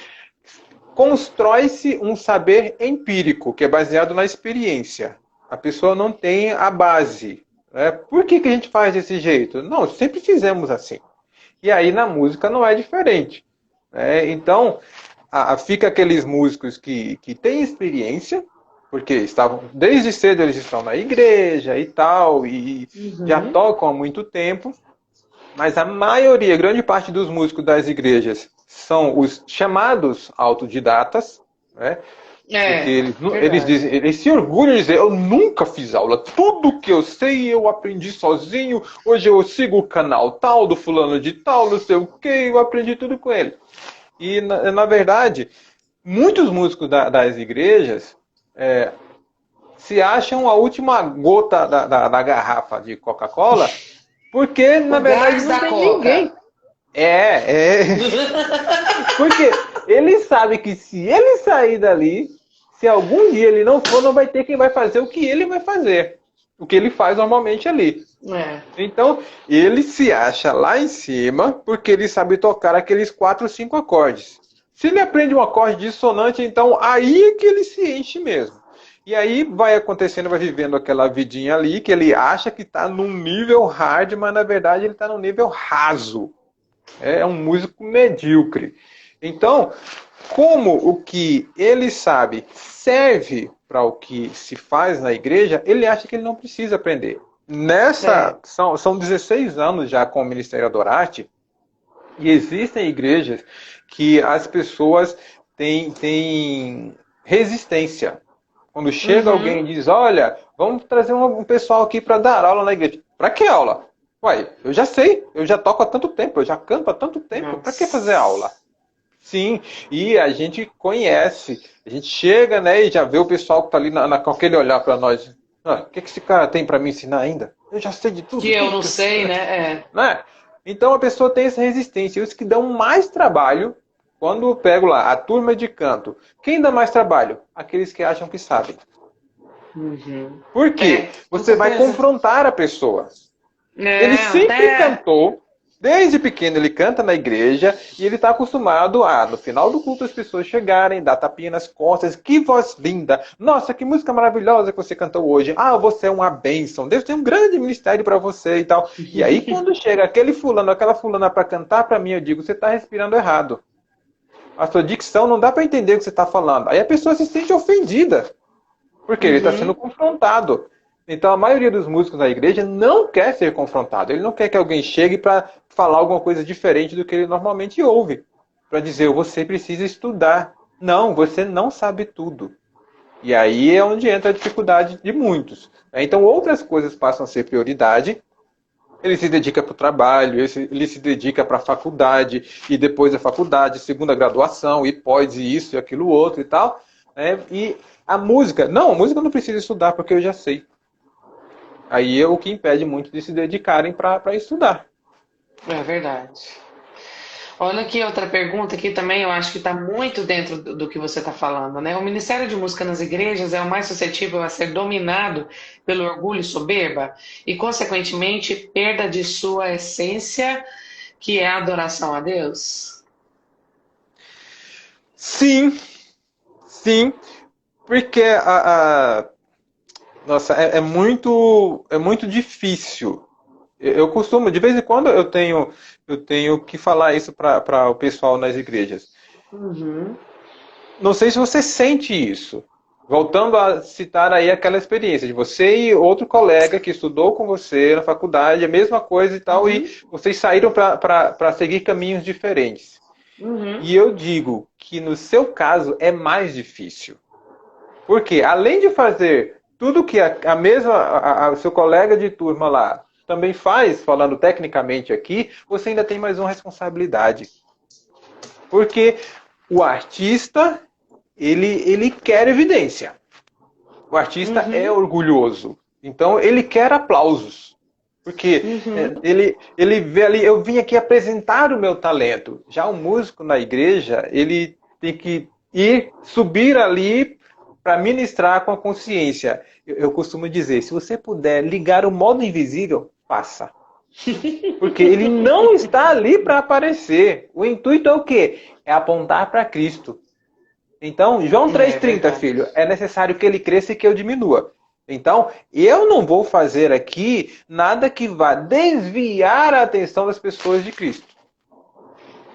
constrói-se um saber empírico, que é baseado na experiência. A pessoa não tem a base. Né? Por que a gente faz desse jeito? Não, sempre fizemos assim. E aí na música não é diferente. Né? Então, fica aqueles músicos que têm experiência, porque estavam desde cedo eles estão na igreja e tal, e já Uhum. tocam há muito tempo, mas a maioria, grande parte dos músicos das igrejas são os chamados autodidatas, né? Porque É, eles verdade. dizem, eles se orgulham de dizer, eu nunca fiz aula, tudo que eu sei eu aprendi sozinho, hoje eu sigo o canal tal, do fulano de tal, não sei o que, eu aprendi tudo com ele. E, na verdade, muitos músicos das igrejas se acham a última gota da garrafa de Coca-Cola, porque, na O verdade, gás não da tem Coca. ninguém. Porque ele sabe que se ele sair dali, se algum dia ele não for, não vai ter quem vai fazer o que ele vai fazer. O que ele faz normalmente ali. É. Então, ele se acha lá em cima porque ele sabe tocar aqueles 4, 5 acordes. Se ele aprende um acorde dissonante, então aí é que ele se enche mesmo. E aí vai acontecendo, vai vivendo aquela vidinha ali que ele acha que está num nível hard, mas na verdade ele está num nível raso. É um músico medíocre. Então, como o que ele sabe serve para o que se faz na igreja, ele acha que ele não precisa aprender. É. São 16 anos já com o Ministério Adorarte, e existem igrejas que as pessoas têm resistência. Quando chega alguém Uhum. e diz, olha, vamos trazer um pessoal aqui para dar aula na igreja. Para que aula? Uai, eu já sei, eu já toco há tanto tempo, eu já canto há tanto tempo, para que fazer aula? Nossa. Sim, e a gente conhece, a gente chega, né, e já vê o pessoal que está ali com aquele olhar para nós. Ah, o que esse cara tem para me ensinar ainda? Eu já sei de Que tudo, eu tudo não que eu sei, sei. né? É. Né? Então a pessoa tem essa resistência. Os que dão mais trabalho, quando eu pego lá a turma de canto, quem dá mais trabalho? Aqueles que acham que sabem. Uhum. Por quê? É, com Você vai certeza. confrontar a pessoa. Ele É, sempre até. cantou, desde pequeno ele canta na igreja e ele está acostumado a, no final do culto, as pessoas chegarem, dar tapinha nas costas. Que voz linda! Nossa, que música maravilhosa que você cantou hoje. Ah, você é uma bênção. Deus tem um grande ministério para você e tal. E aí, quando chega aquele fulano, aquela fulana para cantar para mim, eu digo, você está respirando errado. A sua dicção não dá para entender o que você está falando. Aí a pessoa se sente ofendida. Porque ele está sendo Uhum. confrontado. Então a maioria dos músicos da igreja não quer ser confrontado. Ele não quer que alguém chegue para falar alguma coisa diferente do que ele normalmente ouve. Para dizer, você precisa estudar. Não, você não sabe tudo. E aí é onde entra a dificuldade de muitos. Então outras coisas passam a ser prioridade. Ele se dedica para o trabalho, ele se dedica para a faculdade, e depois da faculdade, segunda graduação, e pós, e isso, e aquilo outro e tal. Né? E a música não precisa estudar, porque eu já sei. Aí é o que impede muito de se dedicarem para estudar. É verdade. Olha aqui outra pergunta que também eu acho que está muito dentro do que você está falando, né? O Ministério de Música nas igrejas é o mais suscetível a ser dominado pelo orgulho e soberba e, consequentemente, perda de sua essência, que é a adoração a Deus? Sim, sim, porque nossa, é muito difícil. Eu costumo, de vez em quando eu tenho que falar isso para o pessoal nas igrejas. Uhum, Não sei se você sente isso. Voltando a citar aí aquela experiência de você e outro colega que estudou com você na faculdade, a mesma coisa e tal, e uhum, vocês saíram para seguir caminhos diferentes. uhum, E eu digo que no seu caso é mais difícil. Porque além de fazer tudo que a mesma, o seu colega de turma lá também faz, falando tecnicamente aqui, você ainda tem mais uma responsabilidade. Porque o artista, ele quer evidência. O artista é uhum. orgulhoso. Então ele quer aplausos. Porque Uhum. ele vê ali, eu vim aqui apresentar o meu talento. Já o músico na igreja, ele tem que subir ali para ministrar com a consciência. Eu costumo dizer, se você puder ligar o modo invisível, faça. Porque ele não está ali para aparecer. O intuito é o quê? É apontar para Cristo. Então, João É 3,30, verdade. filho, é necessário que ele cresça e que eu diminua. Então, eu não vou fazer aqui nada que vá desviar a atenção das pessoas de Cristo.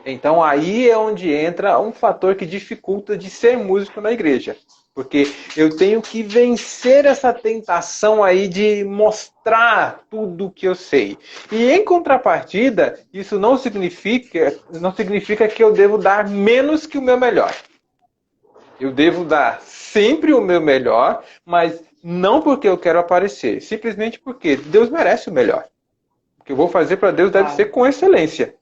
Então, aí é onde entra um fator que dificulta de ser músico na igreja. Porque eu tenho que vencer essa tentação aí de mostrar tudo que eu sei. E em contrapartida, isso não significa que eu devo dar menos que o meu melhor. Eu devo dar sempre o meu melhor, mas não porque eu quero aparecer, simplesmente porque Deus merece o melhor. O que eu vou fazer para Deus deve ser Claro. com excelência.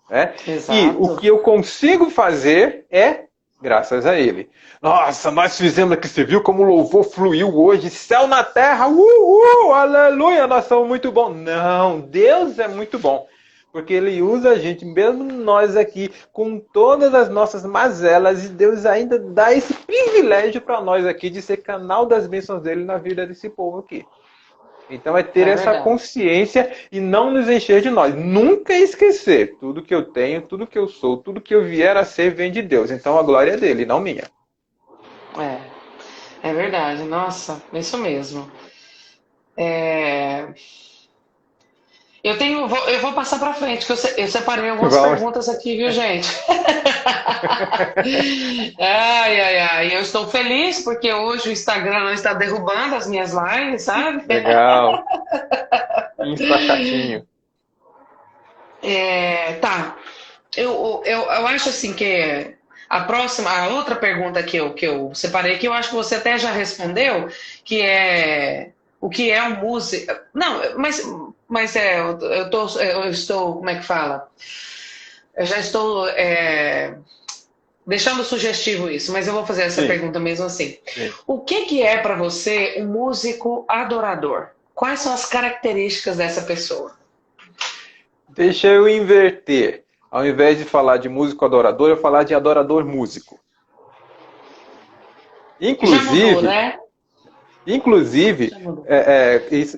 Né? E o Exato. que eu consigo fazer é graças a Ele. Nossa, nós fizemos aqui, você viu como o louvor fluiu hoje, céu na terra, aleluia, nós somos muito bons. Não, Deus é muito bom. Porque Ele usa a gente, mesmo nós aqui, com todas as nossas mazelas, e Deus ainda dá esse privilégio para nós aqui de ser canal das bênçãos dele na vida desse povo aqui. Então é ter É essa verdade. consciência e não nos encher de nós. Nunca esquecer, tudo que eu tenho, tudo que eu sou, tudo que eu vier a ser vem de Deus. Então a glória é dele, não minha. É verdade. Nossa, isso mesmo. É, eu vou passar para frente, que eu separei algumas Vamos. perguntas aqui, viu, gente? Ai, ai, ai. Eu estou feliz porque hoje o Instagram não está derrubando as minhas lives, sabe? Legal. Insta chatinho. Tá. Eu acho assim que a outra pergunta que eu separei, que eu acho que você até já respondeu, que é o que é um músico. Não, mas eu estou, como é que fala? Eu já estou deixando sugestivo isso, mas eu vou fazer essa Sim, pergunta mesmo assim. sim. O que é para você um músico adorador? Quais são as características dessa pessoa? Deixa eu inverter. Ao invés de falar de músico adorador, eu falar de adorador músico. Já mudou, Inclusive, né? inclusive, Já mudou.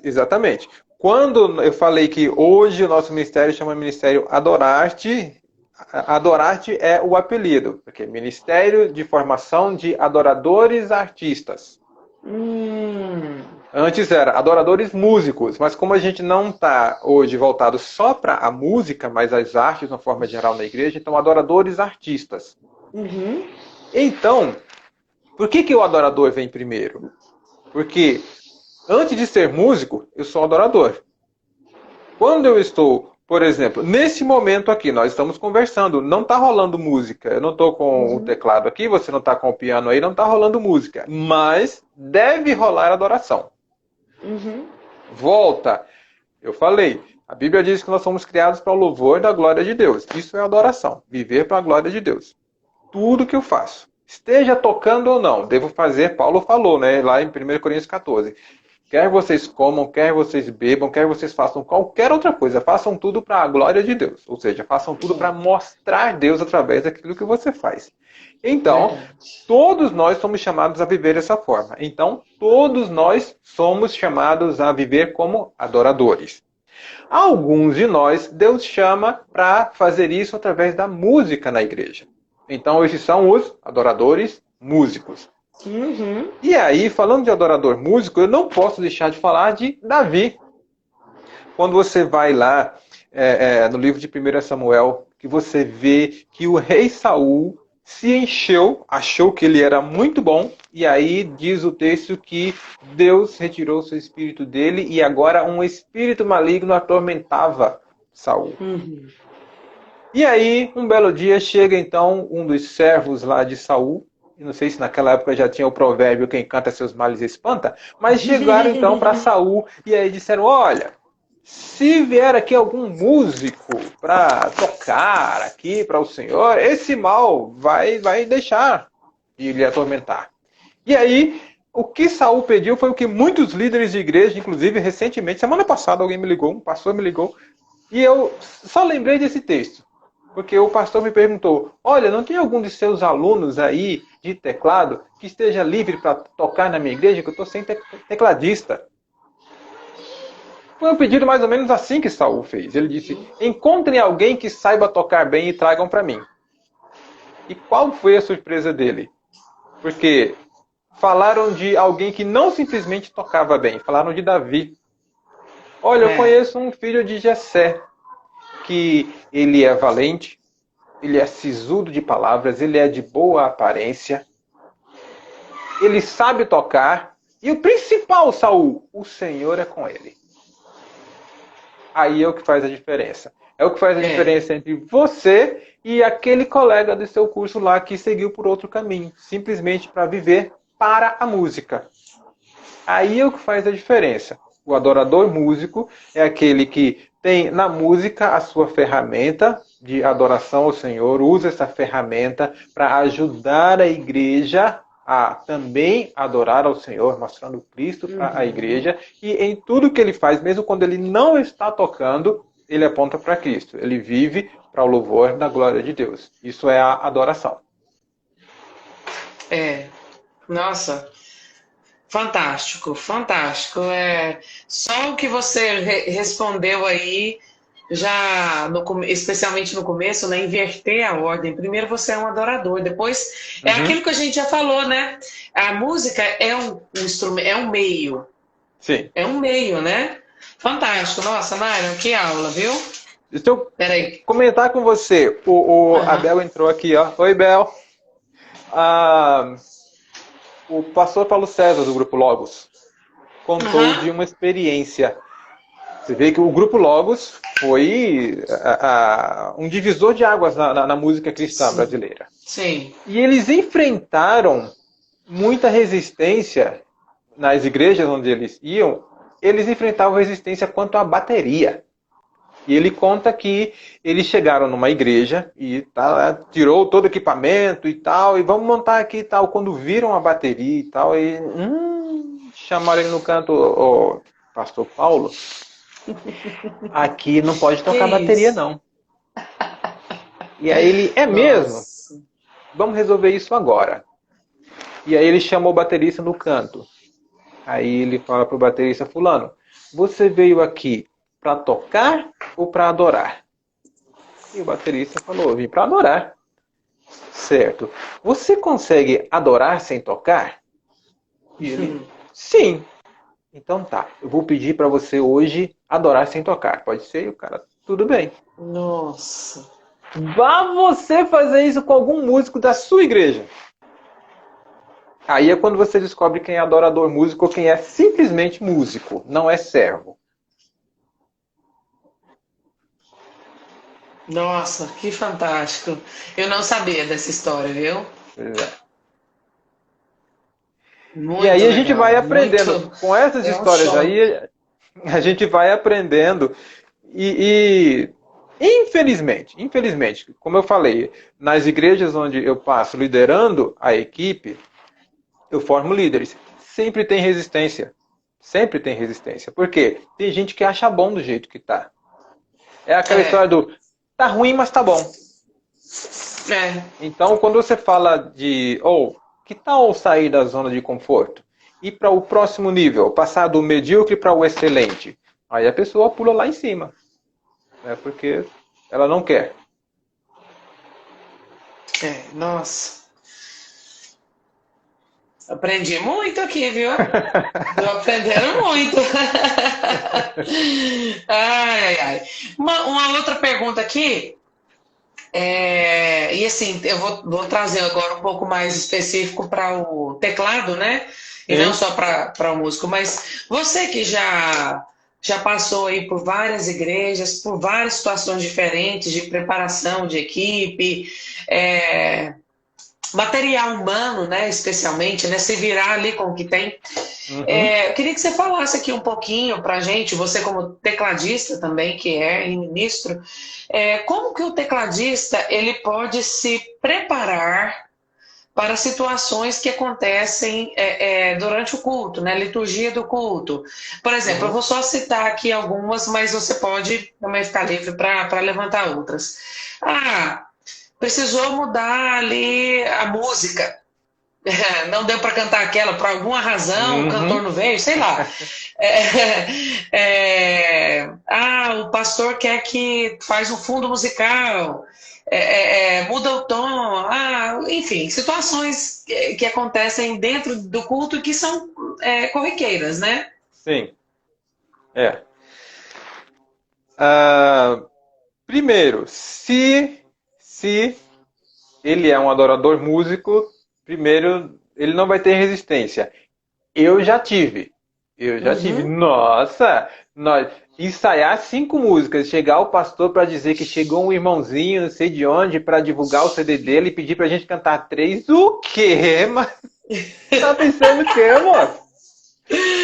exatamente. Quando eu falei que hoje o nosso ministério chama Ministério Adorarte, Adorarte é o apelido, porque Ministério de Formação de Adoradores Artistas. Hum, Antes era adoradores músicos, mas como a gente não está hoje voltado só para a música, mas as artes de uma forma geral na igreja, então adoradores artistas. uhum, Então, por que o adorador vem primeiro? Porque antes de ser músico, eu sou adorador. Quando eu estou, por exemplo, nesse momento aqui, nós estamos conversando, não está rolando música. Eu não estou com o uhum, teclado aqui, você não está com o piano aí, não está rolando música. Mas deve rolar adoração. uhum. Volta. Eu falei, a Bíblia diz que nós somos criados para o louvor da glória de Deus. Isso é adoração, viver para a glória de Deus. Tudo que eu faço, esteja tocando ou não, devo fazer, Paulo falou, né, lá em 1 Coríntios 14. Quer vocês comam, quer vocês bebam, quer vocês façam qualquer outra coisa, façam tudo para a glória de Deus. Ou seja, façam tudo para Sim, mostrar Deus através daquilo que você faz. Então, verdade. todos nós somos chamados a viver dessa forma. Então, todos nós somos chamados a viver como adoradores. Alguns de nós, Deus chama para fazer isso através da música na igreja. Então, esses são os adoradores músicos. Uhum, E aí, falando de adorador músico, eu não posso deixar de falar de Davi. Quando você vai lá no livro de 1 Samuel, que você vê que o rei Saul se encheu, achou que ele era muito bom, e aí diz o texto que Deus retirou seu espírito dele e agora um espírito maligno atormentava Saul. uhum. E aí, um belo dia, chega então um dos servos lá de Saul, e não sei se naquela época já tinha o provérbio quem canta seus males espanta, mas chegaram então para Saul e aí disseram, olha, se vier aqui algum músico para tocar aqui para o Senhor, esse mal vai deixar de lhe atormentar. E aí, o que Saul pediu foi o que muitos líderes de igreja, inclusive recentemente, semana passada alguém me ligou, um pastor me ligou, e eu só lembrei desse texto. Porque o pastor me perguntou, olha, não tem algum de seus alunos aí de teclado que esteja livre para tocar na minha igreja, que eu estou sem tecladista. Foi um pedido mais ou menos assim que Saul fez. Ele disse, encontrem alguém que saiba tocar bem e tragam para mim. E qual foi a surpresa dele? Porque falaram de alguém que não simplesmente tocava bem, falaram de Davi. Olha, eu conheço um filho de Jessé, que ele é valente, ele é sisudo de palavras, ele é de boa aparência, ele sabe tocar, e o principal, Saul, o Senhor é com ele. Aí é o que faz a diferença. É o que faz a diferença entre você e aquele colega do seu curso lá que seguiu por outro caminho, simplesmente para viver para a música. Aí é o que faz a diferença. O adorador músico é aquele que tem na música a sua ferramenta de adoração ao Senhor, usa essa ferramenta para ajudar a igreja a também adorar ao Senhor, mostrando Cristo para a igreja, e em tudo que ele faz, mesmo quando ele não está tocando, ele aponta para Cristo. Ele vive para o louvor da glória de Deus. Isso é a adoração. Nossa, fantástico, fantástico. Só o que você respondeu aí, já especialmente no começo, né, inverter a ordem. Primeiro você é um adorador, depois é aquilo que a gente já falou, né? A música é um instrumento, é um meio. Sim. É um meio, né? Fantástico. Nossa, Myron, que aula, viu? Deixa eu comentar com você. A Bel entrou aqui, ó. Oi, Bel. O pastor Paulo César, do Grupo Logos, contou de uma experiência. Você vê que o Grupo Logos foi um divisor de águas na música cristã brasileira. Sim. E eles enfrentaram muita resistência nas igrejas onde eles iam. Eles enfrentavam resistência quanto à bateria. E ele conta que eles chegaram numa igreja e tirou todo o equipamento e tal, e vamos montar aqui e tal. Quando viram a bateria e tal, e chamaram ele no canto, o pastor Paulo, aqui não pode tocar bateria não. E aí ele, mesmo? Vamos resolver isso agora. E aí ele chamou o baterista no canto. Aí ele fala pro baterista, fulano, você veio aqui para tocar ou para adorar? E o baterista falou, eu vim para adorar. Certo. Você consegue adorar sem tocar? E ele, sim. Então tá, eu vou pedir para você hoje adorar sem tocar. Pode ser? E o cara, tudo bem. Nossa. Vá você fazer isso com algum músico da sua igreja. Aí é quando você descobre quem é adorador músico ou quem é simplesmente músico, não é servo. Nossa, que fantástico. Eu não sabia dessa história, viu? Muito e aí legal, a gente vai aprendendo. Com essas histórias aí, a gente vai aprendendo. E infelizmente, como eu falei, nas igrejas onde eu passo liderando a equipe, eu formo líderes. Sempre tem resistência. Sempre tem resistência. Por quê? Tem gente que acha bom do jeito que tá. É aquela história do tá ruim, mas tá bom. Então, quando você fala de que tal sair da zona de conforto? Ir para o próximo nível, passar do medíocre para o excelente. Aí a pessoa pula lá em cima. Porque ela não quer. Nossa. Aprendi muito aqui, viu? Estou aprendendo muito. Ai. Uma outra pergunta aqui. E assim, eu vou trazer agora um pouco mais específico para o teclado, né? E não só para o músico. Mas você que já passou aí por várias igrejas, por várias situações diferentes de preparação de equipe, material humano, né, especialmente, né, se virar ali com o que tem. Eu queria que você falasse aqui um pouquinho para a gente, você como tecladista também, que é e ministro, como que o tecladista ele pode se preparar para situações que acontecem durante o culto, né? Liturgia do culto. Por exemplo, eu vou só citar aqui algumas, mas você pode também ficar livre para levantar outras. Ah, precisou mudar ali a música. Não deu para cantar aquela por alguma razão, o cantor Uhum. não veio, sei lá. O pastor quer que faz um fundo musical, muda o tom, enfim, situações que acontecem dentro do culto que são corriqueiras, né? Sim, é. Ah, primeiro, se ele é um adorador músico, primeiro, ele não vai ter resistência. Eu já tive. Eu já tive. Uhum. Nossa! Nós, ensaiar 5 músicas, chegar o pastor para dizer que chegou um irmãozinho, não sei de onde, para divulgar o CD dele e pedir pra gente cantar 3. O quê? Mas tá pensando o quê, moço?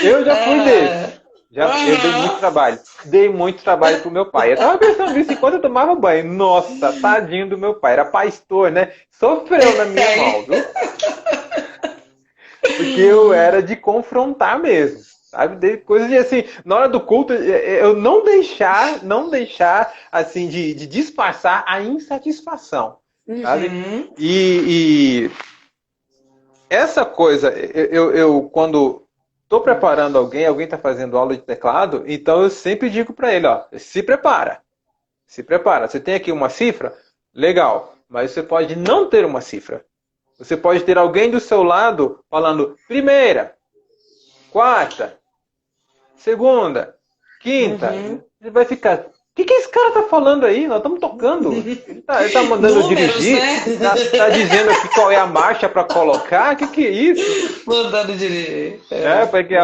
Eu já fui desse. Ah, Eu dei muito aham. trabalho. Dei muito trabalho pro meu pai. Eu tava pensando nisso enquanto eu tomava banho. Nossa, tadinho do meu pai. Era pastor, né? Sofreu na minha mão, viu? Porque eu era de confrontar mesmo. Sabe? De coisas de assim, na hora do culto, eu não deixar assim, de disfarçar a insatisfação. Sabe? Uhum. E essa coisa, eu quando estou preparando alguém está fazendo aula de teclado, então eu sempre digo para ele, ó, se prepara, se prepara. Você tem aqui uma cifra? Legal, mas você pode não ter uma cifra. Você pode ter alguém do seu lado falando primeira, quarta, segunda, quinta. Uhum. Ele vai ficar. O que esse cara tá falando aí? Nós estamos tocando. Ele tá mandando eu Números, dirigir. né? Tá dizendo aqui qual é a marcha para colocar. O que é isso? Mandando dirigir. Porque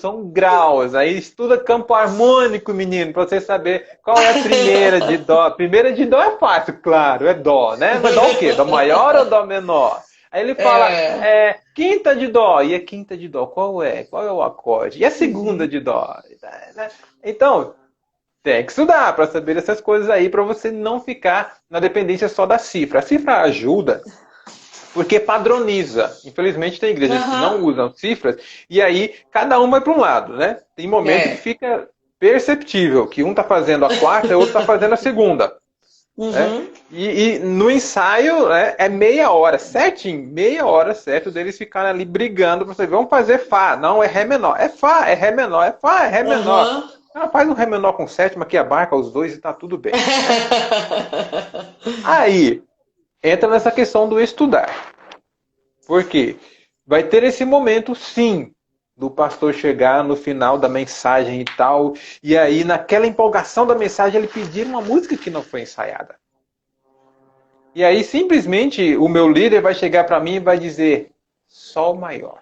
são graus. Aí estuda campo harmônico, menino, para você saber qual é a primeira de dó. A primeira de dó é fácil, claro, é dó, né? Mas dó o quê? Dó maior ou dó menor? Aí ele fala, É. quinta de dó. E a quinta de dó, qual é? Qual é o acorde? E a segunda Uhum. de dó? Então, tem que estudar para saber essas coisas aí, para você não ficar na dependência só da cifra. A cifra ajuda, porque padroniza. Infelizmente tem igrejas que Aham. não usam cifras, e aí cada um vai para um lado, né? Tem momento que É. fica perceptível, que um está fazendo a quarta e o outro está fazendo a segunda. Né? Uhum. E no ensaio é meia hora, certinho, meia hora certo deles ficarem ali brigando para você. Vamos fazer Fá, não é Ré menor, é Fá, é Ré menor, é Fá, é Ré menor. Aham. Ela faz um Ré menor com sétima que abarca os dois e tá tudo bem. Né? Aí entra nessa questão do estudar. Por quê? Vai ter esse momento, sim, do pastor chegar no final da mensagem e tal, e aí naquela empolgação da mensagem ele pedir uma música que não foi ensaiada. E aí simplesmente o meu líder vai chegar para mim e vai dizer Sol maior.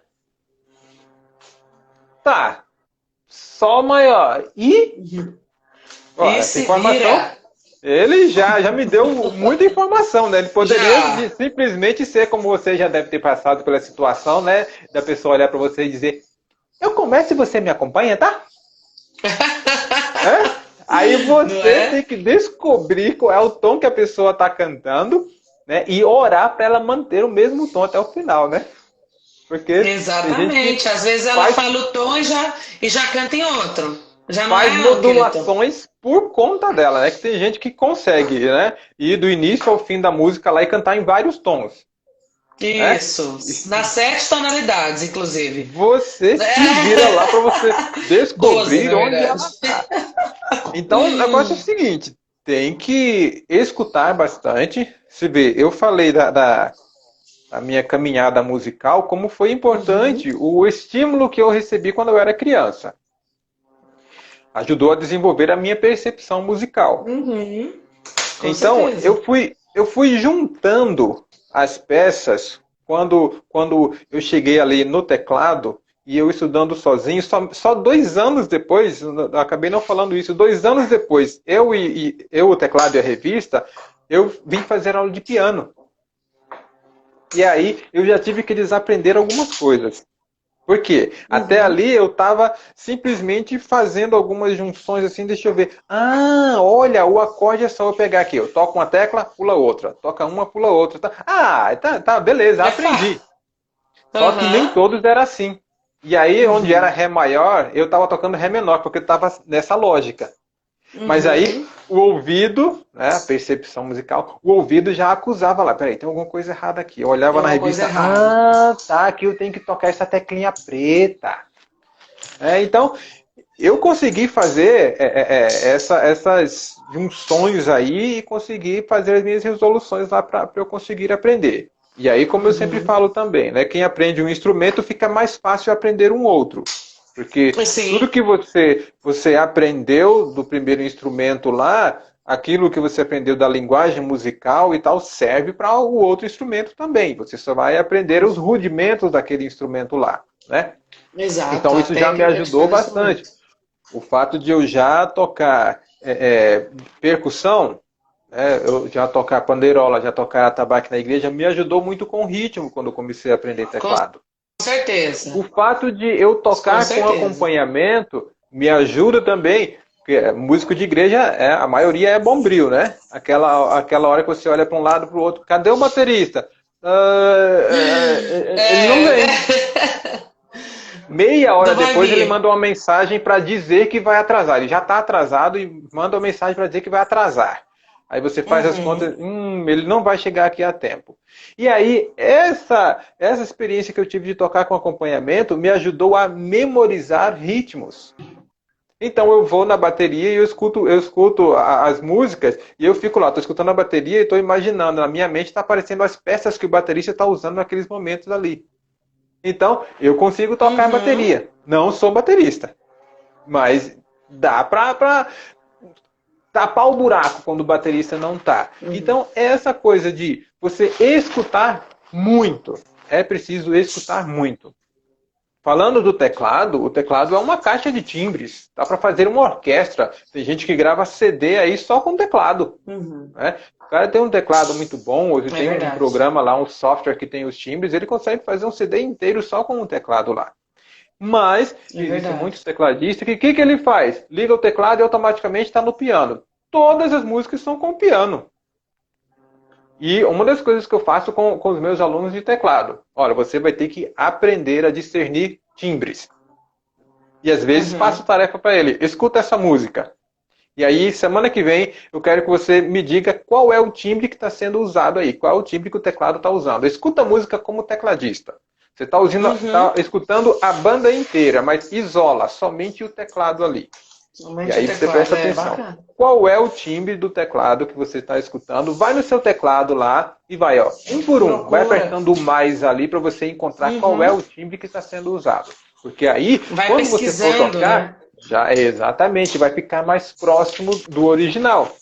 Tá, Sol maior. E, ó, E essa se informação, vira. ele já me deu muita informação, né? Ele poderia Já. simplesmente ser como você já deve ter passado pela situação, né? Da pessoa olhar para você e dizer eu começo e você me acompanha, tá? É? Aí Não você tem é? que descobrir qual é o tom que a pessoa está cantando, né? E orar para ela manter o mesmo tom até o final, né? Porque tem gente que Exatamente. Às vezes ela faz, fala o tom e já canta em outro. Já não faz é aquele tom. modulações por conta dela, né? Que tem gente que consegue, né? Ir do início ao fim da música lá e cantar em vários tons, né? Isso. Nas 7 tonalidades, inclusive. Você se vira lá para você 12, descobrir na onde verdade. ela está. Então, o negócio é o seguinte: tem que escutar bastante. Se vê, eu falei da minha caminhada musical, como foi Uhum. importante o estímulo que eu recebi quando eu era criança. Ajudou a desenvolver a minha percepção musical. Uhum. Com Então, certeza. eu fui juntando as peças quando eu cheguei ali no teclado e eu estudando sozinho, só 2 anos depois, eu acabei não falando isso, 2 anos depois, eu, o teclado e a revista, eu vim fazer aula de piano. E aí eu já tive que desaprender algumas coisas. Por quê? Até Uhum. ali eu estava simplesmente fazendo algumas junções assim, deixa eu ver. Ah, olha, o acorde é só eu pegar aqui. Eu toco uma tecla, pula outra. Toca uma, pula outra. Tá. Ah, tá, beleza, É fácil. aprendi. Só que nem Aham. todos era assim. E aí, onde era Uhum. Ré maior, eu estava tocando Ré menor, porque eu estava nessa lógica. Mas aí, Uhum. o ouvido, né, a percepção musical, o ouvido já acusava lá. Peraí, tem alguma coisa errada aqui. Eu Tem olhava na uma coisa revista, errada. ah, tá, aqui eu tenho que tocar essa teclinha preta. Então, eu consegui fazer essas junções aí e consegui fazer as minhas resoluções lá para eu conseguir aprender. E aí, como eu sempre Uhum. falo também, né, quem aprende um instrumento fica mais fácil aprender um outro. Porque tudo Sim. que você aprendeu do primeiro instrumento lá, aquilo que você aprendeu da linguagem musical e tal, serve para o outro instrumento também. Você só vai aprender os rudimentos daquele instrumento lá, né? Exato. Então A isso já me técnica de ajudou cada bastante. instrumento. O fato de eu já tocar percussão, né, eu já tocar pandeirola, já tocar atabaque na igreja, me ajudou muito com o ritmo quando eu comecei a aprender Com teclado. O certeza. fato de eu Com tocar com certeza. acompanhamento me ajuda também, porque músico de igreja, a maioria é bombril, né? Aquela hora que você olha para um lado para o outro, cadê o baterista? Ele não É, vem. Meia hora não vai depois ele vir. manda uma mensagem para dizer que vai atrasar. Ele já está atrasado e manda uma mensagem para dizer que vai atrasar. Aí você faz as Uhum. contas, ele não vai chegar aqui a tempo. E aí, essa experiência que eu tive de tocar com acompanhamento me ajudou a memorizar ritmos. Então eu vou na bateria e eu escuto as músicas e eu fico lá, estou escutando a bateria e estou imaginando, na minha mente está aparecendo as peças que o baterista está usando naqueles momentos ali. Então, eu consigo tocar Uhum. bateria. Não sou baterista, mas dá pra tapar o buraco quando o baterista não tá. Uhum. Então, essa coisa de você escutar muito, é preciso escutar muito. Falando do teclado, o teclado é uma caixa de timbres. Dá para fazer uma orquestra. Tem gente que grava CD aí só com teclado. Uhum. Né? O cara tem um teclado muito bom, ou ele É tem um verdade. programa lá, um software que tem os timbres, ele consegue fazer um CD inteiro só com o teclado lá. Mas É existem verdade. muitos tecladistas que o que ele faz? Liga o teclado e automaticamente está no piano. Todas as músicas são com piano. E uma das coisas que eu faço com os meus alunos de teclado, olha, você vai ter que aprender a discernir timbres. E às vezes Uhum. passo tarefa para ele, escuta essa música. E aí, semana que vem, eu quero que você me diga qual é o timbre que está sendo usado aí, qual é o timbre que o teclado está usando. Escuta a música como tecladista. Você está Uhum. tá escutando a banda inteira, mas isola somente o teclado ali. E Somente o aí você teclado. presta É atenção. bacana. Qual é o timbre do teclado que você está escutando? Vai no seu teclado lá e vai, ó, um por um. Vai Procura. apertando o mais ali para você encontrar qual é Uhum. o timbre que está sendo usado. Porque aí, Vai quando você for pesquisando, tocar, né? já exatamente, vai ficar mais próximo do original.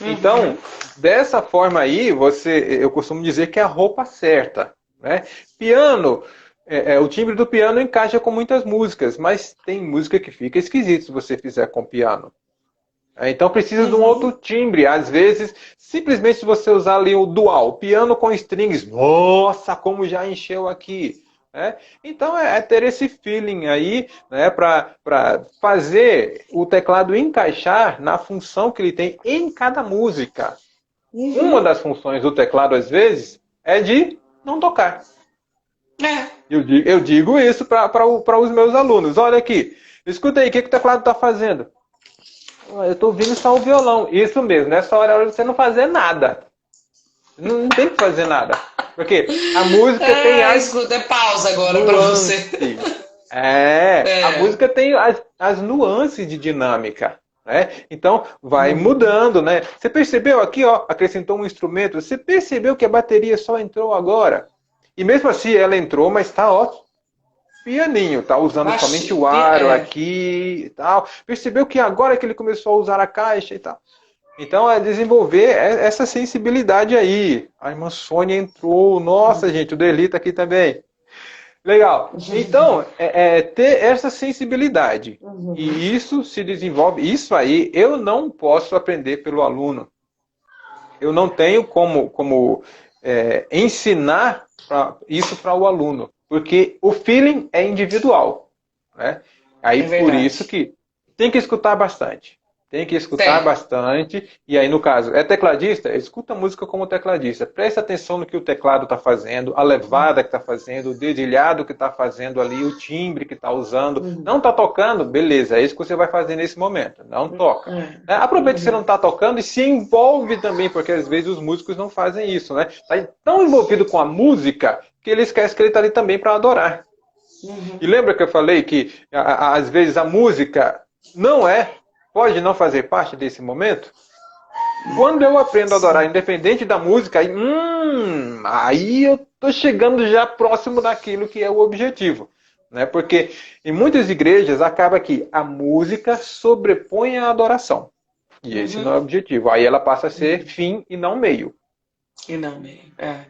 Então, Uhum. dessa forma aí, eu costumo dizer que é a roupa certa, né? Piano, o timbre do piano encaixa com muitas músicas, mas tem música que fica esquisito se você fizer com piano. Então precisa de um outro Uhum. timbre. Às vezes, simplesmente se você usar ali o dual, piano com strings, nossa, como já encheu aqui. Né? Então é ter esse feeling aí, né, para fazer o teclado encaixar na função que ele tem em cada música. Uma Uhum. das funções do teclado, às vezes, é de não tocar. É. Eu digo isso para os meus alunos. Olha aqui, escuta aí, o que o teclado está fazendo? Eu estou ouvindo só o violão. Isso mesmo, nessa hora de você não fazer nada. Não tem que fazer nada. Porque a música tem É, as escuta, é pausa agora pra você. nuances. A É. música tem as nuances de dinâmica. Né? Então, vai Uhum. mudando, né? Você percebeu aqui, ó, acrescentou um instrumento. Você percebeu que a bateria só entrou agora? E mesmo assim, ela entrou, mas está, ó, pianinho, tá usando somente Baixi... o aro É. aqui e tal. Percebeu que agora que ele começou a usar a caixa e tal. Então é desenvolver essa sensibilidade aí. A irmã Sônia entrou. Nossa, gente, o Deli tá aqui também. Legal. Então, ter essa sensibilidade. Uhum. E isso se desenvolve. Isso aí eu não posso aprender pelo aluno. Eu não tenho como ensinar isso para o aluno. Porque o feeling é individual, né? Aí É por verdade. isso que tem que escutar bastante. Tem que escutar Tem. bastante. E aí, no caso, é tecladista? Escuta a música como tecladista. Presta atenção no que o teclado está fazendo, a levada que está fazendo, o dedilhado que está fazendo ali, o timbre que está usando. Uhum. Não está tocando? Beleza, é isso que você vai fazer nesse momento. Não toca. É. Né? Aproveita que você não Uhum. está tocando e se envolve também, porque às vezes os músicos não fazem isso, né? Está tão envolvido com a música que ele esquece que ele está ali também para adorar. E Uhum. lembra que eu falei que às vezes a música pode não fazer parte desse momento? Quando eu aprendo a adorar, Sim. independente da música, aí eu estou chegando já próximo daquilo que é o objetivo. Né? Porque em muitas igrejas acaba que a música sobrepõe a adoração. E esse não é o Uhum. objetivo. Aí ela passa a ser Uhum. fim e não meio. E não meio. É.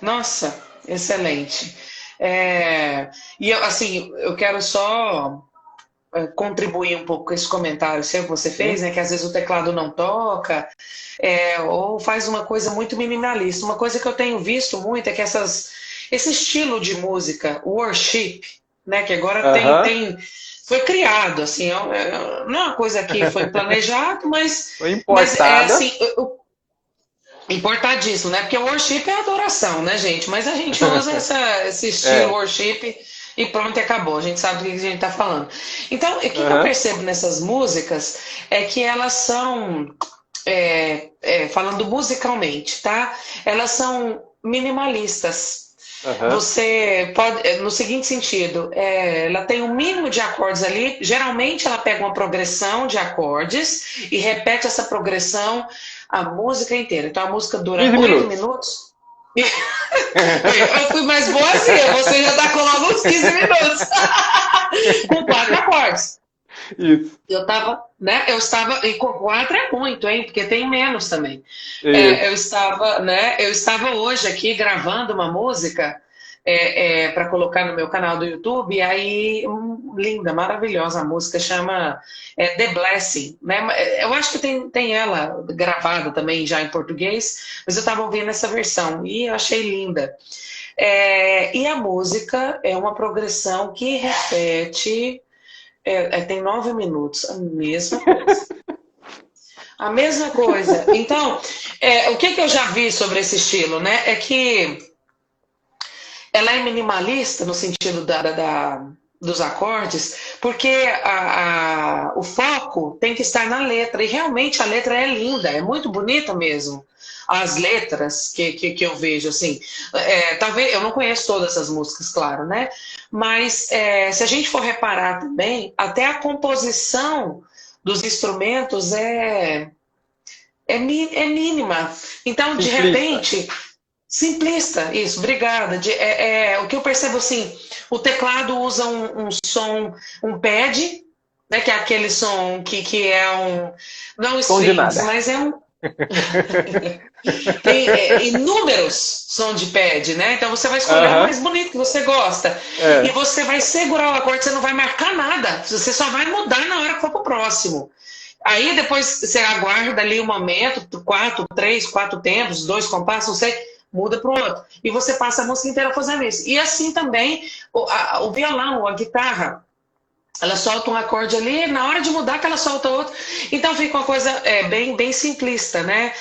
Nossa, excelente. E eu, assim, eu quero só contribuir um pouco com esse comentário seu que você fez, Sim? né? Que às vezes o teclado não toca, ou faz uma coisa muito minimalista. Uma coisa que eu tenho visto muito é que esse estilo de música, worship, né? Que agora Aham. foi criado, assim, não é uma coisa que foi planejado, Foi mas é importada. assim, importadíssimo, né? Porque worship é adoração, né, gente? Mas a gente usa esse estilo É. worship e pronto, e acabou. A gente sabe do que a gente está falando. Então, o que eu Aham. percebo nessas músicas é que elas são, falando musicalmente, tá? Elas são minimalistas. Aham. Você pode, no seguinte sentido, ela tem um mínimo de acordes ali. Geralmente, ela pega uma progressão de acordes e repete essa progressão a música inteira. Então, a música dura 15 8 minutos. minutos. Eu fui mais boazinha, você já tá com logo uns 15 minutos. Com 4 acordes. Isso. Eu estava, e com 4 é muito, hein? Porque tem menos também. Isso. Eu estava hoje aqui gravando uma música para colocar no meu canal do YouTube, e aí, linda, maravilhosa a música, chama The Blessing, né? Eu acho que tem ela gravada também já em português, mas eu estava ouvindo essa versão e eu achei linda. E a música é uma progressão que repete, tem 9 minutos, a mesma coisa. A mesma coisa. Então, o que eu já vi sobre esse estilo, né? É que ela é minimalista no sentido dos acordes, porque o foco tem que estar na letra. E realmente a letra é linda, é muito bonita mesmo. As letras que eu vejo, assim, talvez eu não conheço todas as músicas, claro, né? Mas se a gente for reparar também, até a composição dos instrumentos é mínima. Então, de Simplista. repente, simplista, isso, obrigada. O que eu percebo assim, o teclado usa um som, um pad, né, que é aquele som que é não Som de strings, nada. mas tem inúmeros sons de pad, né? Então você vai escolher o Aham. mais bonito que você gosta. E É. você vai segurar o acorde, você não vai marcar nada. Você só vai mudar na hora que for pro próximo. Aí depois você aguarda ali um momento, 4 tempos, 2 compassos, não sei, muda para o outro. E você passa a música inteira fazendo isso. E assim também o violão, a guitarra, ela solta um acorde ali, na hora de mudar que ela solta outro. Então fica uma coisa bem simplista, né?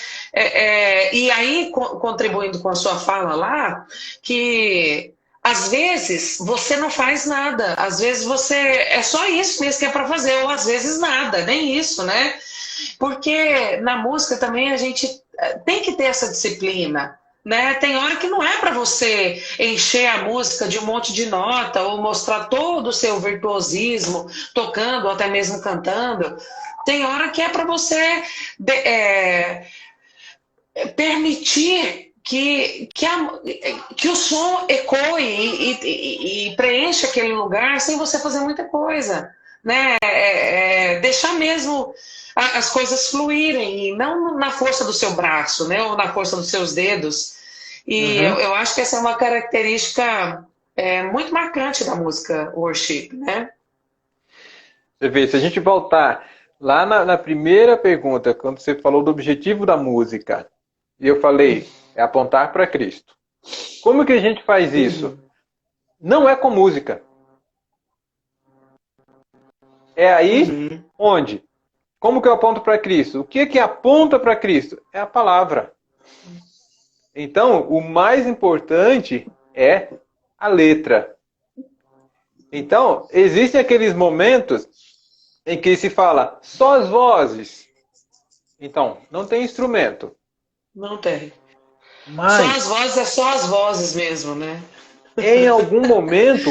E aí, contribuindo com a sua fala lá, que às vezes você não faz nada, às vezes você é só isso mesmo que é para fazer, ou às vezes nada, nem isso, né? Porque na música também a gente tem que ter essa disciplina. Né? Tem hora que não é para você encher a música de um monte de nota ou mostrar todo o seu virtuosismo tocando ou até mesmo cantando. Tem hora que é para você permitir que o som ecoe e preencha aquele lugar sem você fazer muita coisa. Né? Deixar mesmo as coisas fluírem, e não na força do seu braço, né? Ou na força dos seus dedos. E eu, Uhum. eu acho que essa é uma característica muito marcante da música worship, né? Você vê, se a gente voltar lá na primeira pergunta, quando você falou do objetivo da música, e eu falei, é apontar para Cristo. Como que a gente faz isso? Uhum. não é com música. É aí Uhum. onde? Como que eu aponto para Cristo? O que que aponta para Cristo? É a palavra. Então, o mais importante é a letra. Então, existem aqueles momentos em que se fala só as vozes. Então, não tem instrumento. Não tem. Só as Mas, vozes, é só as vozes mesmo, né? em algum momento,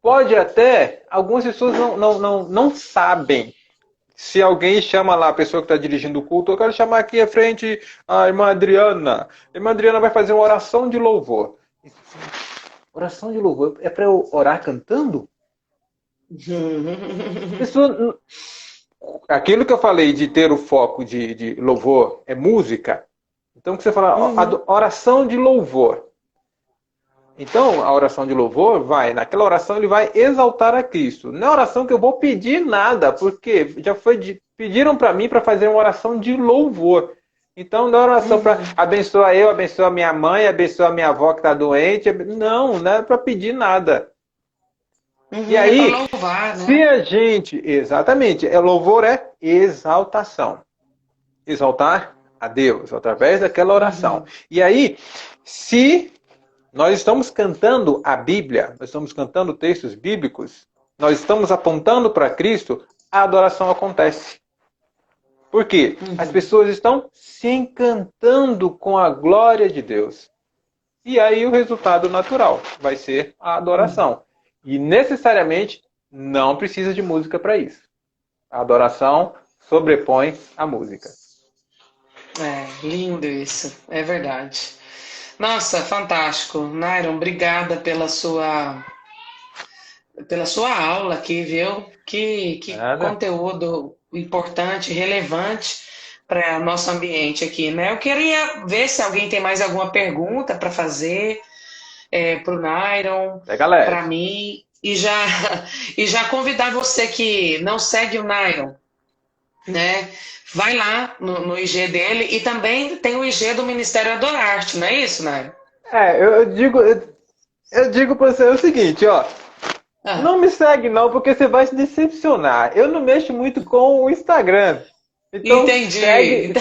pode até, algumas pessoas não sabem. Se alguém chama lá a pessoa que está dirigindo o culto, eu quero chamar aqui à frente a irmã Adriana. A irmã Adriana vai fazer uma oração de louvor. Oração de louvor? É para eu orar cantando? Pessoa, aquilo que eu falei de ter o foco de louvor é música. Então, que você fala, Uhum. oração de louvor. Então, a oração de louvor vai, naquela oração ele vai exaltar a Cristo. Não é oração que eu vou pedir nada, porque já foi pediram para mim para fazer uma oração de louvor. Então, não é oração para Uhum. abençoar eu, abençoar minha mãe, abençoar minha avó que está doente. Não é para pedir nada. E Uhum. É para aí, louvar, se né? a gente, exatamente, louvor é exaltação. Exaltar a Deus através daquela oração. Uhum. E aí, se nós estamos cantando a Bíblia, nós estamos cantando textos bíblicos, nós estamos apontando para Cristo, a adoração acontece. Por quê? As Uhum. pessoas estão se encantando com a glória de Deus. E aí o resultado natural vai ser a Uhum. adoração. E necessariamente não precisa de música para isso. A adoração sobrepõe a música. É, lindo isso, é verdade. Nossa, fantástico. Nairon, obrigada pela sua aula aqui, viu? Que Nada. conteúdo importante, relevante para nosso ambiente aqui, né? Eu queria ver se alguém tem mais alguma pergunta para fazer para o Nairon, Pega para leve. mim, e já convidar você que não segue o Nairon, né? Vai lá no IG dele e também tem o IG do Ministério Adorarte, não é isso, Nairon? Eu digo para você o seguinte, ó. Ah, Não me segue não, porque você vai se decepcionar. Eu não mexo muito com o Instagram. Então entendi.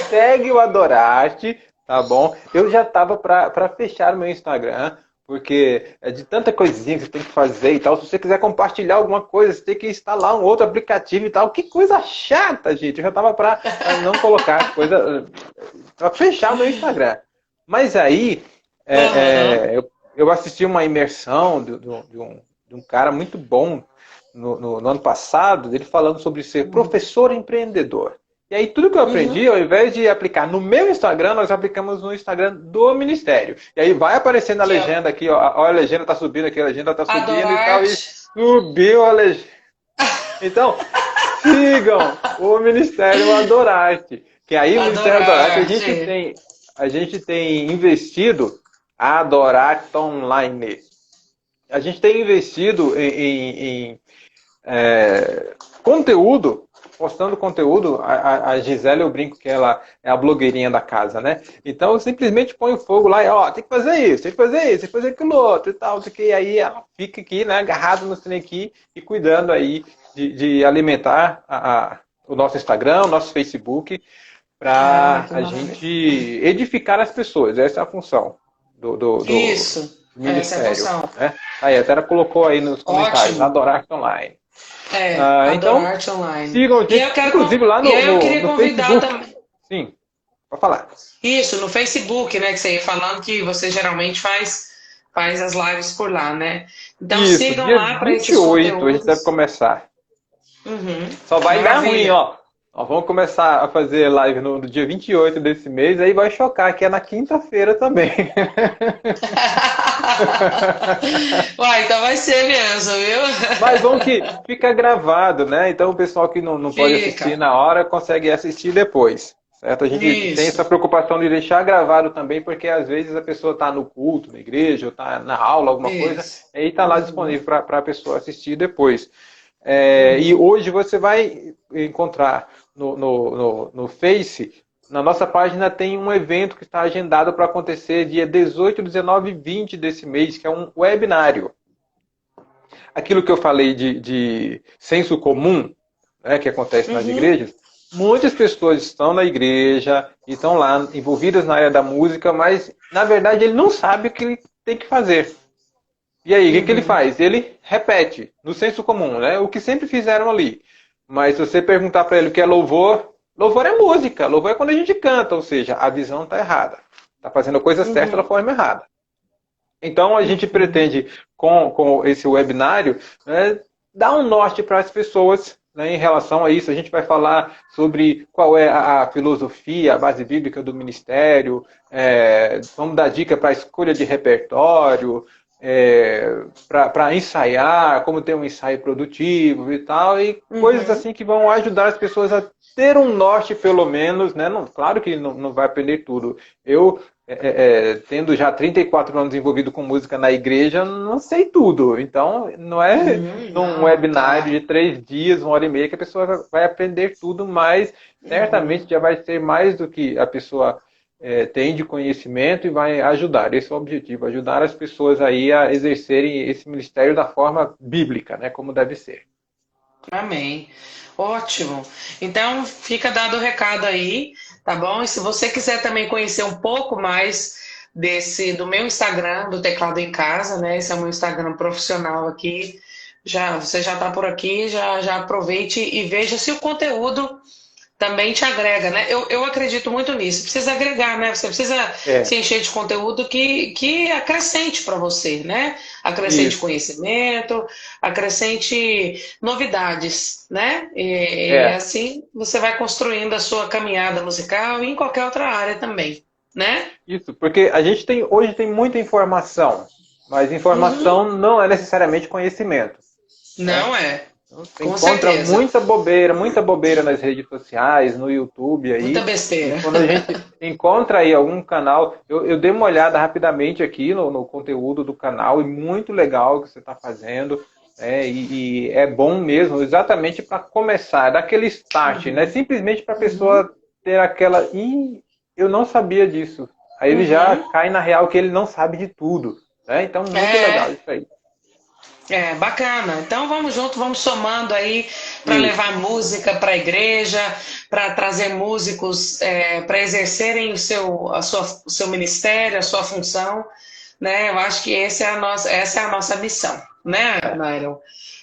segue o Adorarte, tá bom? Eu já tava para fechar o meu Instagram, porque é de tanta coisinha que você tem que fazer e tal. Se você quiser compartilhar alguma coisa, você tem que instalar um outro aplicativo e tal. Que coisa chata, gente. Eu já tava para não colocar as coisas, para fechar o meu Instagram. Mas aí Aham. eu assisti uma imersão de um cara muito bom no ano passado, ele falando sobre ser professor empreendedor. E aí tudo que eu aprendi, Uhum. ao invés de aplicar no meu Instagram, nós aplicamos no Instagram do Ministério. E aí vai aparecendo a Que é legenda aqui, ó, a legenda está subindo aqui, a legenda está subindo e tal, e Adorarte. subiu a legenda. Então, sigam o Ministério Adorarte. Que aí o Ministério Adorarte Adorarte. a gente tem investido a Adorarte Online. A gente tem investido em conteúdo, postando conteúdo. A Gisele, eu brinco que ela é a blogueirinha da casa, né? Então eu simplesmente ponho fogo lá e, ó, tem que fazer isso, tem que fazer isso, tem que fazer aquilo outro e tal. E aí ela fica aqui, né, agarrada no trem aqui e cuidando aí de alimentar o nosso Instagram, o nosso Facebook, Ah, para que a maravilha. gente edificar as pessoas. Essa é a função do Isso, essa é a ministério. função. Né? Aí, até ela colocou aí nos comentários, Ótimo. adorar online. É, Então, Adorarte Online. sigam a E gente, inclusive lá e aí eu queria no convidar Facebook. também. Sim, pode falar. Isso, no Facebook, né? Que você ia falando que você geralmente faz as lives por lá, né? Então Isso, sigam dia lá para esses 28 a gente deve conteúdos. começar. Uhum, Só vai dar ruim, maravilha. ó. Nós vamos começar a fazer live no dia 28 desse mês, aí vai chocar, que é na quinta-feira também. Uai, então vai ser mesmo, viu? Mas bom que fica gravado, né? Então o pessoal que não pode assistir Fica. na hora consegue assistir depois. Certo? A gente tem essa Isso, preocupação de deixar gravado também, porque às vezes a pessoa está no culto, na igreja, ou está na aula, alguma coisa, isso. e aí está lá Uhum, disponível para a pessoa assistir depois. E uhum. hoje você vai encontrar no Face, na nossa página tem um evento que está agendado para acontecer dia 18, 19 e 20 desse mês, que é um webinário. aquilo que eu falei de senso comum, né, que acontece nas Uhum, igrejas, muitas pessoas estão na igreja e estão lá envolvidas na área da música, mas na verdade ele não sabe o que ele tem que fazer. E aí, o que ele uhum, faz? Ele repete, no senso comum, né? O que sempre fizeram ali. Mas se você perguntar para ele o que é louvor, louvor é música, louvor é quando a gente canta, ou seja, a visão está errada. Está fazendo a coisa certa da uhum, forma errada. Então a gente uhum, pretende, com esse webinário, né, dar um norte para as pessoas, né, em relação a isso. A gente vai falar sobre qual é a filosofia, a base bíblica do ministério, vamos dar dica para a escolha de repertório, para ensaiar, como ter um ensaio produtivo e tal, e coisas uhum. assim que vão ajudar as pessoas a ter um norte, pelo menos, né? Não, claro que não vai aprender tudo. Eu tendo já 34 anos envolvido com música na igreja, não sei tudo. Então, não é num Não, webinário tá. de 3 dias, 1 hora e meia, que a pessoa vai aprender tudo, mas Uhum. certamente já vai ser mais do que a pessoa tem de conhecimento e vai ajudar. Esse é o objetivo, ajudar as pessoas aí a exercerem esse ministério da forma bíblica, né, como deve ser. Amém. Ótimo. Então, fica dado o recado aí, tá bom? E se você quiser também conhecer um pouco mais do meu Instagram, do Teclado em Casa, né? Esse é o meu Instagram profissional aqui. Você já está por aqui, já aproveite e veja se o conteúdo também te agrega, né? Eu acredito muito nisso. Precisa agregar, né? Você precisa É, se encher de conteúdo que acrescente para você, né? Acrescente isso. conhecimento, acrescente novidades, né? E É, assim você vai construindo a sua caminhada musical e em qualquer outra área também, né? isso, porque a gente hoje tem muita informação, mas Uhum. informação não é necessariamente conhecimento, né? Não é, Então, você com encontra certeza. muita bobeira nas redes sociais, no YouTube Muita aí, e besteira. quando a gente encontra aí algum canal, eu dei uma olhada rapidamente aqui no conteúdo do canal, e muito legal o que você está fazendo, né? E é bom mesmo, exatamente para começar, dar aquele start, né? Uhum. Simplesmente para a Uhum. pessoa ter aquela, eu não sabia disso. Aí ele já Uhum. cai na real que ele não sabe de tudo, né? Então, muito legal É, isso aí. bacana. Então vamos junto, vamos somando aí para Isso. levar música para a igreja, para trazer músicos para exercerem o seu ministério, a sua função, né? Eu acho que essa é a nossa missão, né, É, Nairon?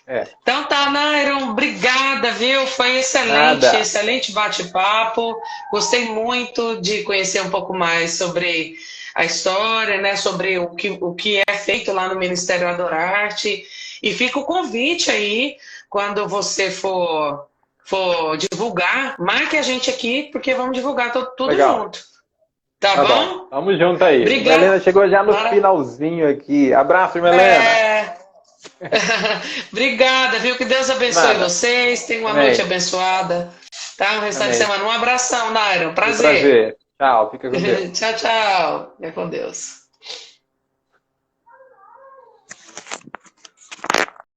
é. Então tá, Nairon, obrigada, viu? Foi excelente, Nada. excelente bate-papo. Gostei muito de conhecer um pouco mais sobre a história, né? Sobre o que é feito lá no Ministério Adorarte. E fica o convite aí, quando você for divulgar, marque a gente aqui, porque vamos divulgar tudo Legal. junto. Tá Tá bom. bom? Tamo junto aí. Obrigada. Melena chegou já no Mara... finalzinho aqui. Abraço, Melena. É... Obrigada, viu? Que Deus abençoe Nada. vocês. Tenham uma noite Amém. abençoada. Tá? Um restante de Amém. semana. Um abração, Nairo. Foi um Prazer. prazer. Tchau. Fica com Deus. Tchau, tchau. Fica com Deus.